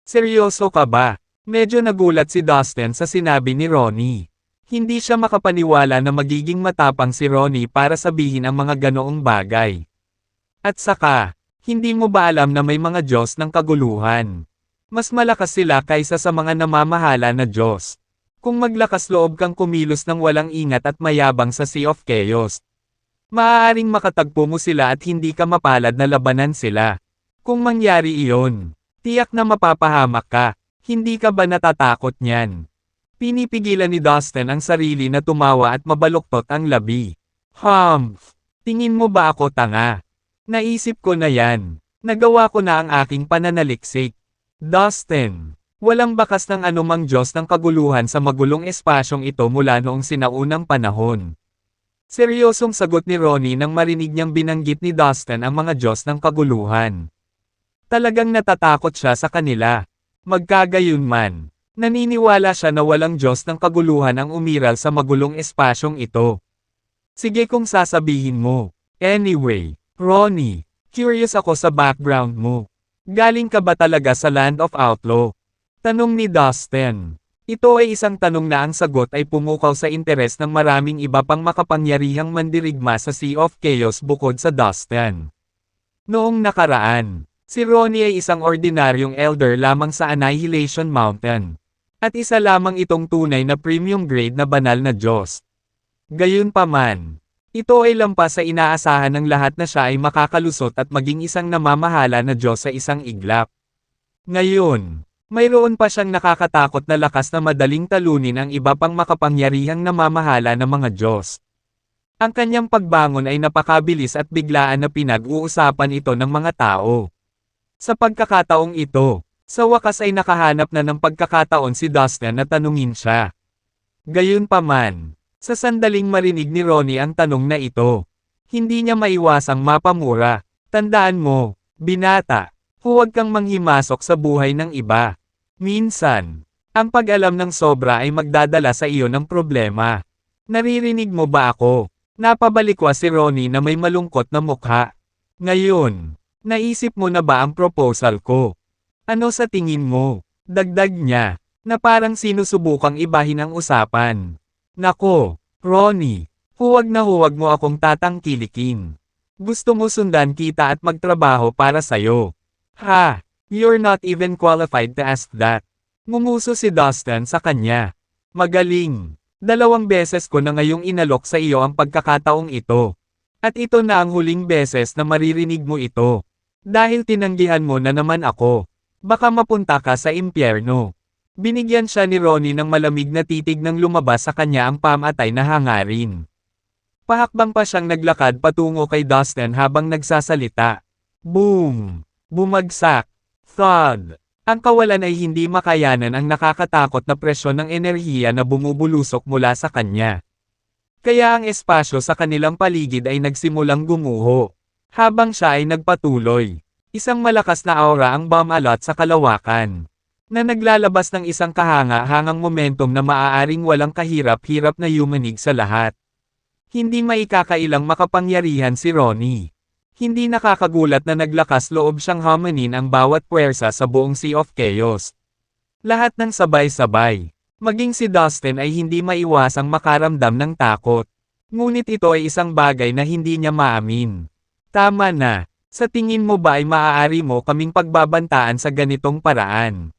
Seryoso ka ba? Medyo nagulat si Dustin sa sinabi ni Ronnie. Hindi siya makapaniwala na magiging matapang si Ronnie para sabihin ang mga ganoong bagay. At saka, hindi mo ba alam na may mga Diyos ng kaguluhan? Mas malakas sila kaysa sa mga namamahala na Diyos. Kung maglakas loob kang kumilos ng walang ingat at mayabang sa Sea of Chaos, maaaring makatagpo mo sila at hindi ka mapalad na labanan sila. Kung mangyari iyon, tiyak na mapapahamak ka. Hindi ka ba natatakot niyan? Pinipigilan ni Dustin ang sarili na tumawa at mabaluktot ang labi. Humph! Tingin mo ba ako tanga? Naisip ko na yan. Nagawa ko na ang aking pananaliksik. Dustin, walang bakas ng anumang Diyos ng kaguluhan sa magulong espasyong ito mula noong sinaunang panahon. Seryosong sagot ni Ronnie nang marinig niyang binanggit ni Dustin ang mga Diyos ng kaguluhan. Talagang natatakot siya sa kanila. Magkagayunman, naniniwala siya na walang Diyos ng kaguluhan ang umiral sa magulong espasyong ito. Sige kung sasabihin mo. Anyway, Ronnie, curious ako sa background mo. Galing ka ba talaga sa Land of Outlaw? Tanong ni Dustin. Ito ay isang tanong na ang sagot ay pumukaw sa interes ng maraming iba pang makapangyarihang mandirigma sa Sea of Chaos bukod sa Dustin. Noong nakaraan, si Ronnie ay isang ordinaryong elder lamang sa Annihilation Mountain. At isa lamang itong tunay na premium grade na banal na Diyos. Gayunpaman, ito ay lampas sa inaasahan ng lahat na siya ay makakalusot at maging isang namamahala na Diyos sa isang iglap. Ngayon, mayroon pa siyang nakakatakot na lakas na madaling talunin ang iba pang makapangyarihang namamahala ng mga Diyos. Ang kanyang pagbangon ay napakabilis at biglaan na pinag-uusapan ito ng mga tao. Sa pagkakataong ito, sa wakas ay nakahanap na ng pagkakataon si Dustin na tanungin siya. Gayunpaman, sa sandaling marinig ni Ronnie ang tanong na ito, hindi niya maiwasang mapamura. Tandaan mo, binata, huwag kang manghimasok sa buhay ng iba. Minsan, ang pag-alam ng sobra ay magdadala sa iyo ng problema. Naririnig mo ba ako? Napabalikwa si Ronnie na may malungkot na mukha. Ngayon, naisip mo na ba ang proposal ko? Ano sa tingin mo? Dagdag niya, na parang sinusubukang ibahin ang usapan. Nako, Ronnie, huwag na huwag mo akong tatangkilikin. Gusto mo sundan kita at magtrabaho para sayo. Ha, you're not even qualified to ask that. Ngumuso si Dustin sa kanya. Magaling. 2 beses ko na ngayong inalok sa iyo ang pagkakataong ito. At ito na ang huling beses na maririnig mo ito. Dahil tinanggihan mo na naman ako. Baka mapunta ka sa impyerno. Binigyan siya ni Ronnie ng malamig na titig nang lumabas sa kanya ang pamatay na hangarin. Pahakbang pa siyang naglakad patungo kay Dustin habang nagsasalita. Boom! Bumagsak. Thud! Ang kawalan ay hindi makayanan ang nakakatakot na presyon ng enerhiya na bumubulusok mula sa kanya. Kaya ang espasyo sa kanilang paligid ay nagsimulang gumuho. Habang siya ay nagpatuloy, isang malakas na aura ang bumalot sa kalawakan, na naglalabas ng isang kahanga-hangang momentum na maaaring walang kahirap-hirap na yumanig sa lahat. Hindi maikakailang makapangyarihan si Ronnie. Hindi nakakagulat na naglakas loob siyang hamanin ang bawat puwersa sa buong Sea of Chaos. Lahat ng sabay-sabay. Maging si Dustin ay hindi maiwasang makaramdam ng takot. Ngunit ito ay isang bagay na hindi niya maamin. Tama na. Sa tingin mo ba ay maaari mo kaming pagbabantaan sa ganitong paraan?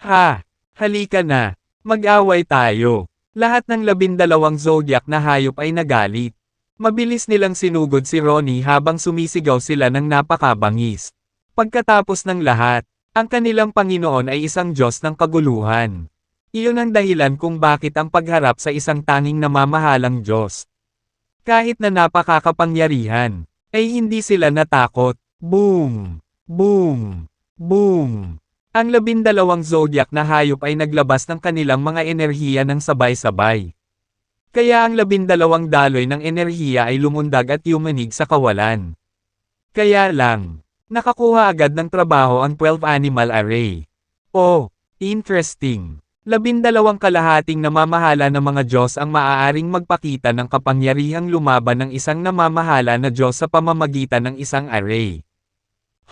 Ha! Halika na. Mag-away tayo. Lahat ng 12 zodiac na hayop ay nagalit. Mabilis nilang sinugod si Ronnie habang sumisigaw sila ng napakabangis. Pagkatapos ng lahat, ang kanilang Panginoon ay isang Diyos ng kaguluhan. Iyon ang dahilan kung bakit ang pagharap sa isang tanging namamahalang Diyos. Kahit na napakakapangyarihan, ay hindi sila natakot. Boom! Boom! Boom! Ang 12 zodiac na hayop ay naglabas ng kanilang mga enerhiya ng sabay-sabay. Kaya ang 12 daloy ng enerhiya ay lumundag at yumanig sa kawalan. Kaya lang, nakakuha agad ng trabaho ang 12 animal array. Oh, interesting. 12 kalahating namamahala ng mga Diyos ang maaaring magpakita ng kapangyarihang lumaban ng isang namamahala na Diyos sa pamamagitan ng isang array.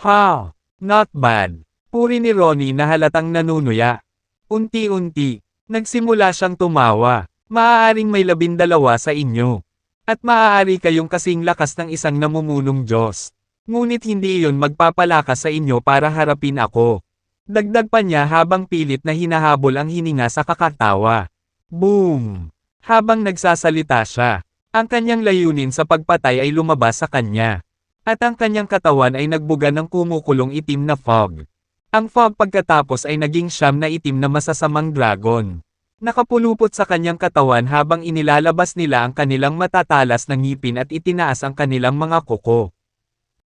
Ha! Not bad. Puri ni Ronnie na halatang nanunuya. Unti-unti, nagsimula siyang tumawa. Maaaring may 12 sa inyo. At maaari kayong kasing lakas ng isang namumunong Diyos. Ngunit hindi iyon magpapalakas sa inyo para harapin ako. Dagdag pa niya habang pilit na hinahabol ang hininga sa kakatawa. Boom! Habang nagsasalita siya, ang kanyang layunin sa pagpatay ay lumabas sa kanya. At ang kanyang katawan ay nagbuga ng kumukulong itim na fog. Ang fog pagkatapos ay naging siyam na itim na masasamang dragon. Nakapulupot sa kanyang katawan habang inilalabas nila ang kanilang matatalas na ngipin at itinaas ang kanilang mga kuko.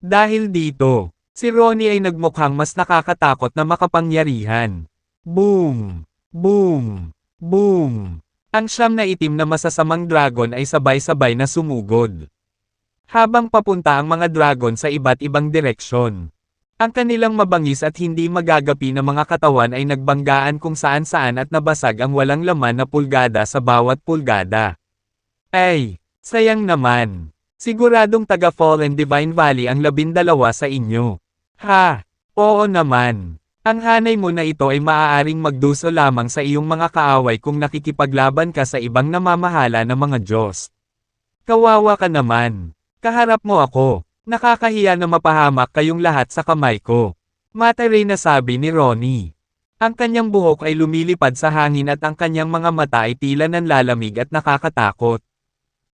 Dahil dito, si Ronnie ay nagmukhang mas nakakatakot na makapangyarihan. Boom! Boom! Boom! Ang siyam na itim na masasamang dragon ay sabay-sabay na sumugod. Habang papunta ang mga dragon sa iba't ibang direksyon. Ang kanilang mabangis at hindi magagapi na mga katawan ay nagbanggaan kung saan-saan at nabasag ang walang laman na pulgada sa bawat pulgada. Ay, sayang naman. Siguradong taga Fallen Divine Valley ang 12 sa inyo. Ha, oo naman. Ang hanay mo na ito ay maaaring magduso lamang sa iyong mga kaaway kung nakikipaglaban ka sa ibang namamahala ng mga Diyos. Kawawa ka naman. Kaharap mo ako. Nakakahiya na mapahamak kayong lahat sa kamay ko. Mataray na sabi ni Ronnie. Ang kanyang buhok ay lumilipad sa hangin at ang kanyang mga mata ay tila nanlalamig at nakakatakot.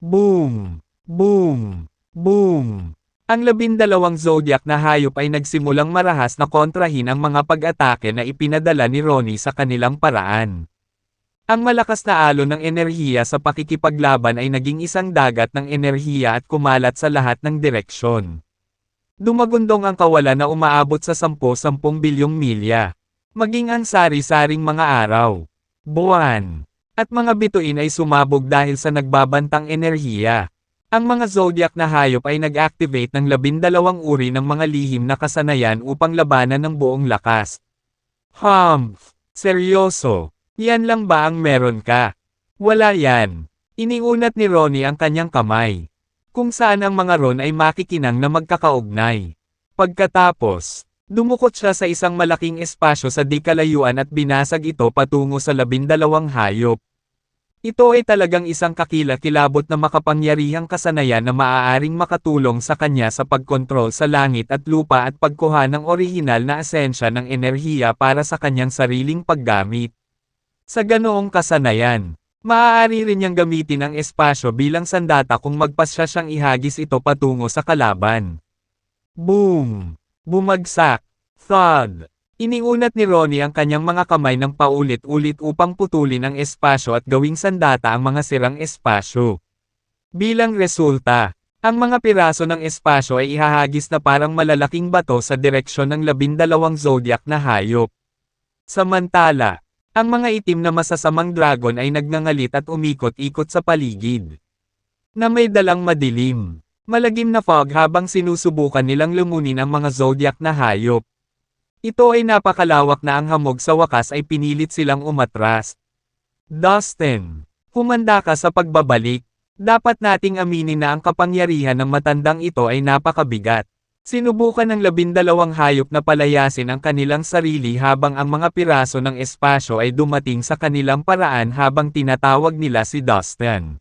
Boom! Boom! Boom! Ang 12 zodiac na hayop ay nagsimulang marahas na kontrahin ang mga pag-atake na ipinadala ni Ronnie sa kanilang paraan. Ang malakas na alon ng enerhiya sa pakikipaglaban ay naging isang dagat ng enerhiya at kumalat sa lahat ng direksyon. Dumagundong ang kawalan na umaabot sa 10-10 bilyong milya. Maging ang sari-saring mga araw, buwan, at mga bituin ay sumabog dahil sa nagbabantang enerhiya. Ang mga zodiac na hayop ay nag-activate ng 12 uri ng mga lihim na kasanayan upang labanan ng buong lakas. Humph! Seryoso? Yan lang ba ang meron ka? Wala yan. Iniunat ni Ronnie ang kanyang kamay. Kung saan ang mga ron ay makikinang na magkakaugnay. Pagkatapos, dumukot siya sa isang malaking espasyo sa di kalayuan at binasag ito patungo sa 12 hayop. Ito ay talagang isang kakilakilabot na makapangyarihang kasanayan na maaaring makatulong sa kanya sa pagkontrol sa langit at lupa at pagkuha ng orihinal na esensya ng enerhiya para sa kanyang sariling paggamit. Sa ganoong kasanayan, maaari rin niyang gamitin ang espasyo bilang sandata kung magpasya siyang ihagis ito patungo sa kalaban. Boom! Bumagsak! Thud! Iniunat ni Ronnie ang kanyang mga kamay ng paulit-ulit upang putulin ang espasyo at gawing sandata ang mga sirang espasyo. Bilang resulta, ang mga piraso ng espasyo ay ihahagis na parang malalaking bato sa direksyon ng 12 zodiac na hayop. Samantala, ang mga itim na masasamang dragon ay nagngangalit at umikot-ikot sa paligid. Na may dalang madilim, malagim na fog habang sinusubukan nilang lumunin ang mga zodiac na hayop. Ito ay napakalawak na ang hamog sa wakas ay pinilit silang umatras. Dustin, humanda ka sa pagbabalik. Dapat nating aminin na ang kapangyarihan ng matandang ito ay napakabigat. Sinubukan ng 12 hayop na palayasin ang kanilang sarili habang ang mga piraso ng espasyo ay dumating sa kanilang paraan habang tinatawag nila si Dustin.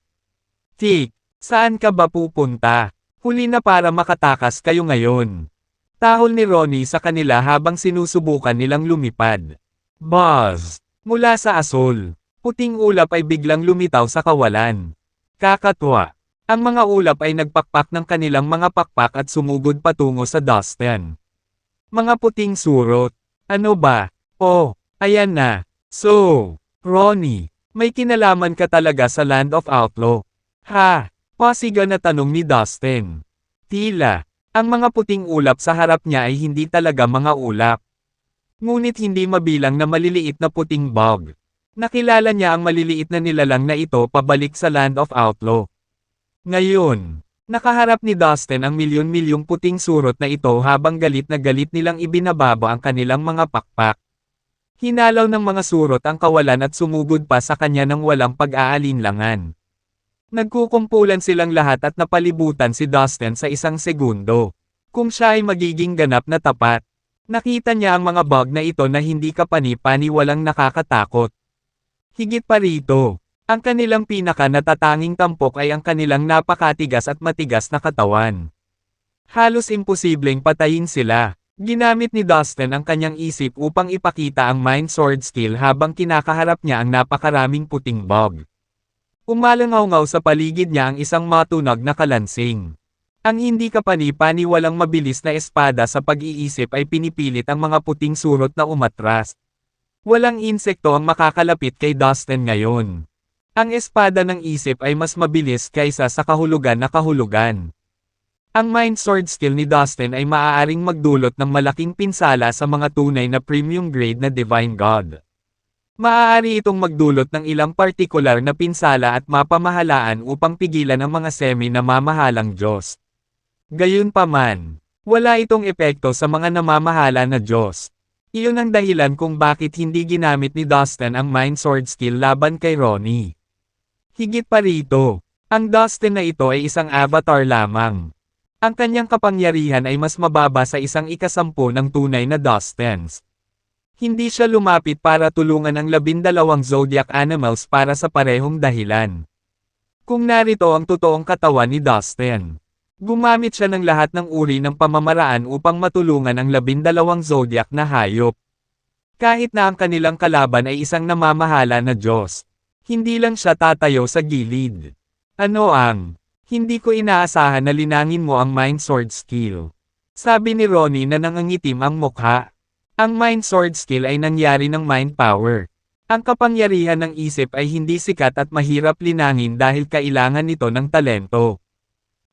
Tik, saan ka ba pupunta? Huli na para makatakas kayo ngayon. Tahol ni Ronnie sa kanila habang sinusubukan nilang lumipad. Buzz! Mula sa asol, puting ulap ay biglang lumitaw sa kawalan. Kakatwa! Ang mga ulap ay nagpakpak ng kanilang mga pakpak at sumugod patungo sa Dustin. Mga puting surot. Ano ba? Oh, ayan na. So, Ronnie, may kinalaman ka talaga sa Land of Outlaw. Ha? Pasiga na tanong ni Dustin. Tila, ang mga puting ulap sa harap niya ay hindi talaga mga ulap. Ngunit hindi mabilang na maliliit na puting bog. Nakilala niya ang maliliit na nilalang na ito pabalik sa Land of Outlaw. Ngayon, nakaharap ni Dustin ang milyon-milyong puting surot na ito habang galit na galit nilang ibinababa ang kanilang mga pakpak. Hinalaw ng mga surot ang kawalan at sumugod pa sa kanya ng walang pag-aalinlangan. Nagkukumpulan silang lahat at napalibutan si Dustin sa isang segundo. Kung siya ay magiging ganap na tapat, nakita niya ang mga bug na ito na hindi kapani-pani walang nakakatakot. Higit pa rito, ang kanilang pinaka natatanging tampok ay ang kanilang napakatigas at matigas na katawan. Halos imposibleng patayin sila. Ginamit ni Dustin ang kanyang isip upang ipakita ang mind sword skill habang kinakaharap niya ang napakaraming puting bog. Umalangaw-ngaw sa paligid niya ang isang matunog na kalansing. Ang hindi kapani-paniwalang mabilis na espada sa pag-iisip ay pinipilit ang mga puting surot na umatras. Walang insekto ang makakalapit kay Dustin ngayon. Ang espada ng isip ay mas mabilis kaysa sa kahulugan na kahulugan. Ang mind sword skill ni Dustin ay maaaring magdulot ng malaking pinsala sa mga tunay na premium grade na Divine God. Maaari itong magdulot ng ilang partikular na pinsala at mapamahalaan upang pigilan ang mga semi-namamahalang Diyos. Gayunpaman, wala itong epekto sa mga namamahala na Diyos. Iyon ang dahilan kung bakit hindi ginamit ni Dustin ang mind sword skill laban kay Ronnie. Higit pa rito, ang Dustin na ito ay isang avatar lamang. Ang kanyang kapangyarihan ay mas mababa sa 1/10 ng tunay na Dustins. Hindi siya lumapit para tulungan ang 12 zodiac animals para sa parehong dahilan. Kung narito ang totoong katawan ni Dustin, gumamit siya ng lahat ng uri ng pamamaraan upang matulungan ang 12 zodiac na hayop. Kahit na ang kanilang kalaban ay isang namamahala na Diyos, hindi lang siya tatayo sa gilid. Hindi ko inaasahan na linangin mo ang mind sword skill. Sabi ni Ronnie na nangangitim ang mukha. Ang mind sword skill ay nangyari ng mind power. Ang kapangyarihan ng isip ay hindi sikat at mahirap linangin dahil kailangan nito ng talento.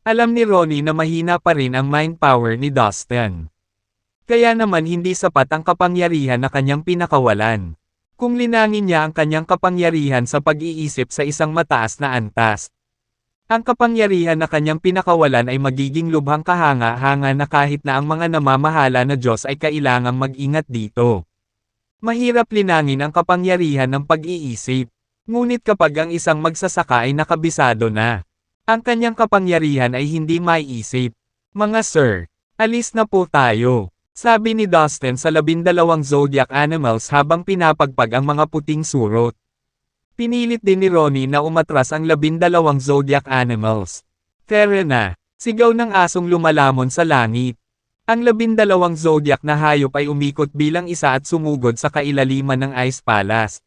Alam ni Ronnie na mahina pa rin ang mind power ni Dustin. Kaya naman hindi sapat ang kapangyarihan na kanyang pinakawalan. Kung linangin niya ang kanyang kapangyarihan sa pag-iisip sa isang mataas na antas, ang kapangyarihan na kanyang pinakawalan ay magiging lubhang kahanga-hanga na kahit na ang mga namamahala na Diyos ay kailangang mag-ingat dito. Mahirap linangin ang kapangyarihan ng pag-iisip. Ngunit kapag ang isang magsasaka ay nakabisado na, ang kanyang kapangyarihan ay hindi maiisip. Mga sir, alis na po tayo, sabi ni Dustin sa 12 zodiac animals habang pinapagpag ang mga puting surot. Pinilit din ni Ronnie na umatras ang 12 zodiac animals. Tara na, sigaw ng asong lumalamon sa langit. Ang 12 zodiac na hayop ay umikot bilang isa at sumugod sa kailaliman ng Ice Palace.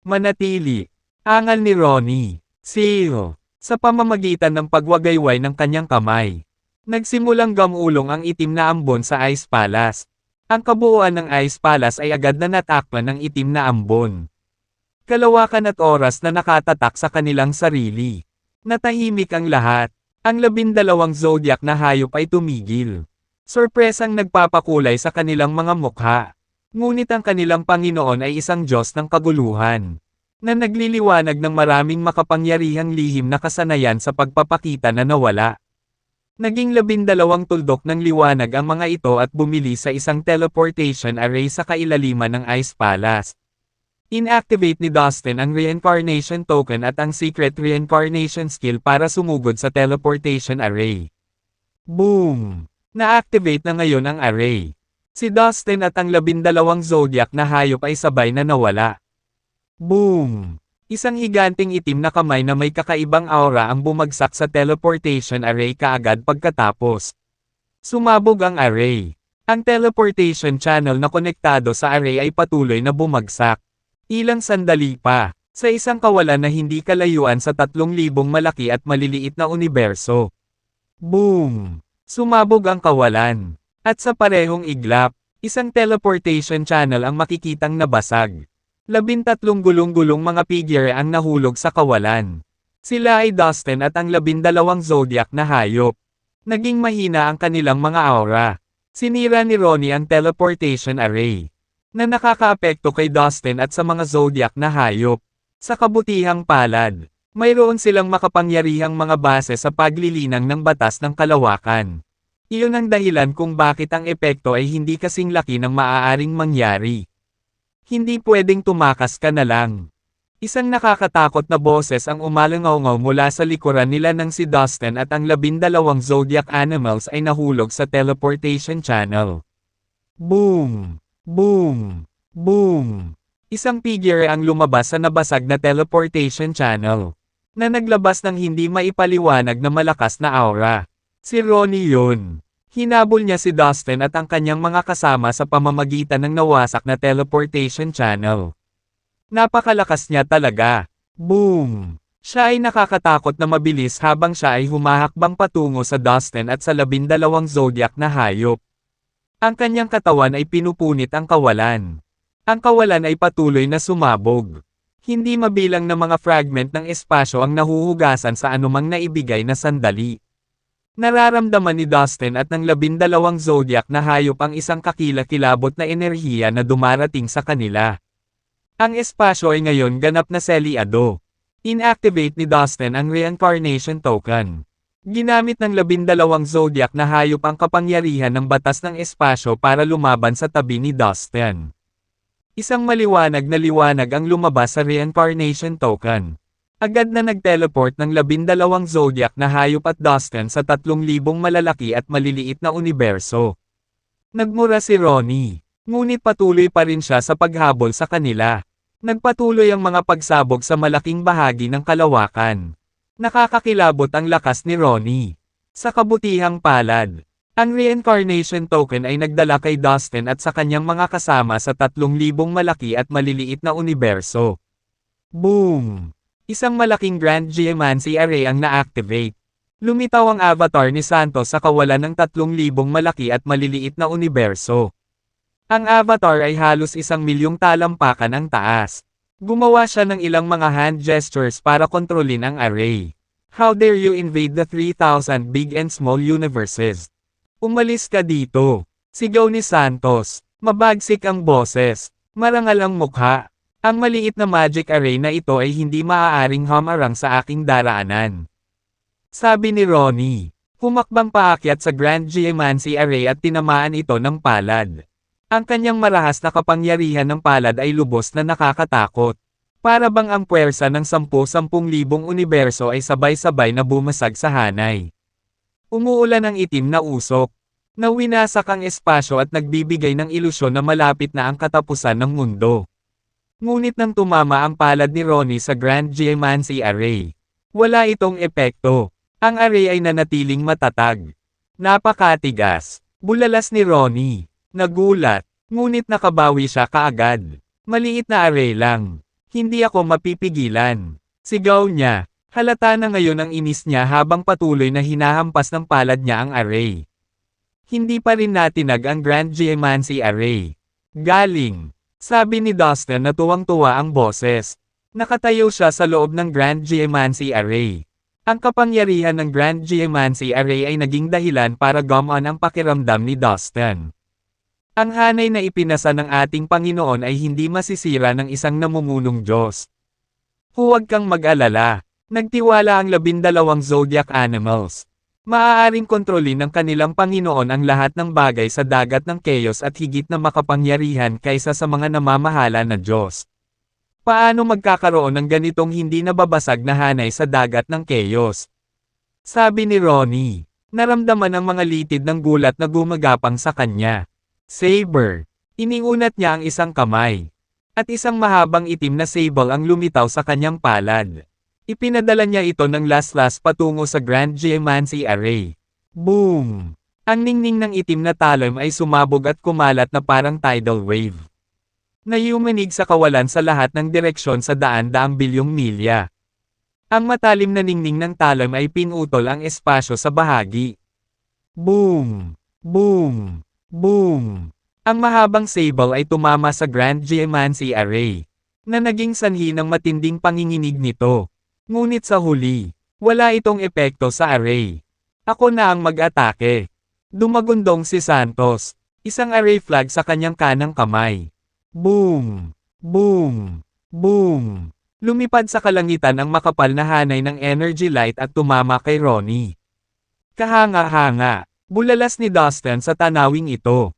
Manatili, angal ni Ronnie. Seal, sa pamamagitan ng pagwagayway ng kanyang kamay. Nagsimulang gamulong ang itim na ambon sa Ice Palace. Ang kabuuan ng Ice Palace ay agad na natakpan ng itim na ambon. Kalawakan at oras na nakatatak sa kanilang sarili. Natahimik ang lahat. Ang 12 zodiac na hayop ay tumigil. Sorpresang nagpapakulay sa kanilang mga mukha. Ngunit ang kanilang Panginoon ay isang Diyos ng kaguluhan, na nagliliwanag ng maraming makapangyarihang lihim na kasanayan sa pagpapakita na nawala. Naging 12 tuldok ng liwanag ang mga ito at bumili sa isang teleportation array sa kailaliman ng Ice Palace. Inactivate ni Dustin ang Reincarnation Token at ang Secret Reincarnation Skill para sumugod sa teleportation array. Boom! Na-activate na ngayon ang array. Si Dustin at ang 12 zodiac na hayop ay sabay na nawala. Boom! Isang higanting itim na kamay na may kakaibang aura ang bumagsak sa teleportation array kaagad pagkatapos. Sumabog ang array. Ang teleportation channel na konektado sa array ay patuloy na bumagsak. Ilang sandali pa, sa isang kawalan na hindi kalayuan sa 3,000 malaki at maliliit na universo. Boom! Sumabog ang kawalan. At sa parehong iglap, isang teleportation channel ang makikitang nabasag. 13 gulong-gulong mga figure ang nahulog sa kawalan. Sila ay Dustin at ang 12 zodiac na hayop. Naging mahina ang kanilang mga aura. Sinira ni Ronnie ang teleportation array, na nakakaapekto kay Dustin at sa mga zodiac na hayop. Sa kabutihang palad, mayroon silang makapangyarihang mga base sa paglilinang ng batas ng kalawakan. Iyon ang dahilan kung bakit ang epekto ay hindi kasing laki ng maaaring mangyari. Hindi pwedeng tumakas ka na lang. Isang nakakatakot na boses ang umalangaw-ngaw mula sa likuran nila nang si Dustin at ang 12 zodiac animals ay nahulog sa teleportation channel. Boom! Boom! Boom! Isang figure ang lumabas sa nabasag na teleportation channel, na naglabas ng hindi maipaliwanag na malakas na aura. Si Ronnie yun. Hinabol niya si Dustin at ang kanyang mga kasama sa pamamagitan ng nawasak na teleportation channel. Napakalakas niya talaga. Boom! Siya ay nakakatakot na mabilis habang siya ay humahakbang patungo sa Dustin at sa 12 zodiac na hayop. Ang kanyang katawan ay pinupunit ang kawalan. Ang kawalan ay patuloy na sumabog. Hindi mabilang na mga fragment ng espasyo ang nahuhugasan sa anumang naibigay na sandali. Nararamdaman ni Dustin at ng 12 zodiac na hayop ang isang kakilakilabot na enerhiya na dumarating sa kanila. Ang espasyo ay ngayon ganap na selyado. Inactivate ni Dustin ang Reincarnation Token. Ginamit ng 12 zodiac na hayop ang kapangyarihan ng batas ng espasyo para lumaban sa tabi ni Dustin. Isang maliwanag na liwanag ang lumabas sa Reincarnation Token. Agad na nag-teleport ng 12 zodiac na hayop at Dustin sa 3,000 malalaki at maliliit na universo. Nagmura si Ronnie, ngunit patuloy pa rin siya sa paghabol sa kanila. Nagpatuloy ang mga pagsabog sa malaking bahagi ng kalawakan. Nakakakilabot ang lakas ni Ronnie. Sa kabutihang palad, ang Reincarnation Token ay nagdala kay Dustin at sa kanyang mga kasama sa 3,000 malaki at maliliit na universo. Boom! Isang malaking Grand Geomancy Array ang na-activate. Lumitaw ang avatar ni Santos sa kawalan ng 3,000 malaki at maliliit na universo. Ang avatar ay halos 1,000,000 talampakan ang taas. Gumawa siya ng ilang mga hand gestures para kontrolin ang array. How dare you invade the 3,000 big and small universes? Umalis ka dito. Sigaw ni Santos. Mabagsik ang boses. Marangal ang mukha. Ang maliit na magic array na ito ay hindi maaaring hamarang sa aking daraanan. Sabi ni Ronnie. Humakbang paakyat sa Grand Geomancy Array at tinamaan ito ng palad. Ang kanyang marahas na kapangyarihan ng palad ay lubos na nakakatakot. Para bang ang puwersa ng 10,000 universo ay sabay-sabay na bumasag sa hanay. Umuulan ang itim na usok. Nawinasak ang espasyo at nagbibigay ng ilusyon na malapit na ang katapusan ng mundo. Ngunit nang tumama ang palad ni Ronnie sa Grand Geomancy Array, wala itong epekto. Ang array ay nanatiling matatag. Napakatigas. Bulalas ni Ronnie. Nagulat, ngunit nakabawi siya kaagad. Maliit na array lang. Hindi ako mapipigilan. Sigaw niya. Halata na ngayon ang inis niya habang patuloy na hinahampas ng palad niya ang array. Hindi pa rin natinag ang Grand Geomancy Array. Galing. Sabi ni Dustin na tuwang-tuwa ang boses. Nakatayo siya sa loob ng Grand Geomancy Array. Ang kapangyarihan ng Grand Geomancy Array ay naging dahilan para gumaan ang pakiramdam ni Dustin. Ang hanay na ipinasa ng ating Panginoon ay hindi masisira ng isang namumunong Diyos. Huwag kang mag-alala. Nagtiwala ang 12 zodiac animals. Maaaring kontrolin ng kanilang Panginoon ang lahat ng bagay sa dagat ng chaos at higit na makapangyarihan kaysa sa mga namamahala na Diyos. Paano magkakaroon ng ganitong hindi nababasag na hanay sa dagat ng chaos? Sabi ni Ronnie. Naramdaman ang mga litid ng gulat na gumagapang sa kanya. Saber. Iniunat niya ang isang kamay. At isang mahabang itim na sable ang lumitaw sa kanyang palad. Ipinadala niya ito ng laslas patungo sa Grand Geomancy Array. Boom! Ang ningning ng itim na talon ay sumabog at kumalat na parang tidal wave. Nayumanig sa kawalan sa lahat ng direksyon sa daan-daang bilyong milya. Ang matalim na ningning ng talon ay pinutol ang espasyo sa bahagi. Boom! Boom! Boom! Ang mahabang sable ay tumama sa Grand Geomancy Array, na naging sanhi ng matinding panginginig nito. Ngunit sa huli, wala itong epekto sa array. Ako na ang mag-atake. Dumagundong si Santos, isang array flag sa kanyang kanang kamay. Boom! Boom! Boom! Lumipad sa kalangitan ang makapal na hanay ng energy light at tumama kay Ronnie. Kahanga-hanga. Bulalas ni Dustin sa tanawing ito.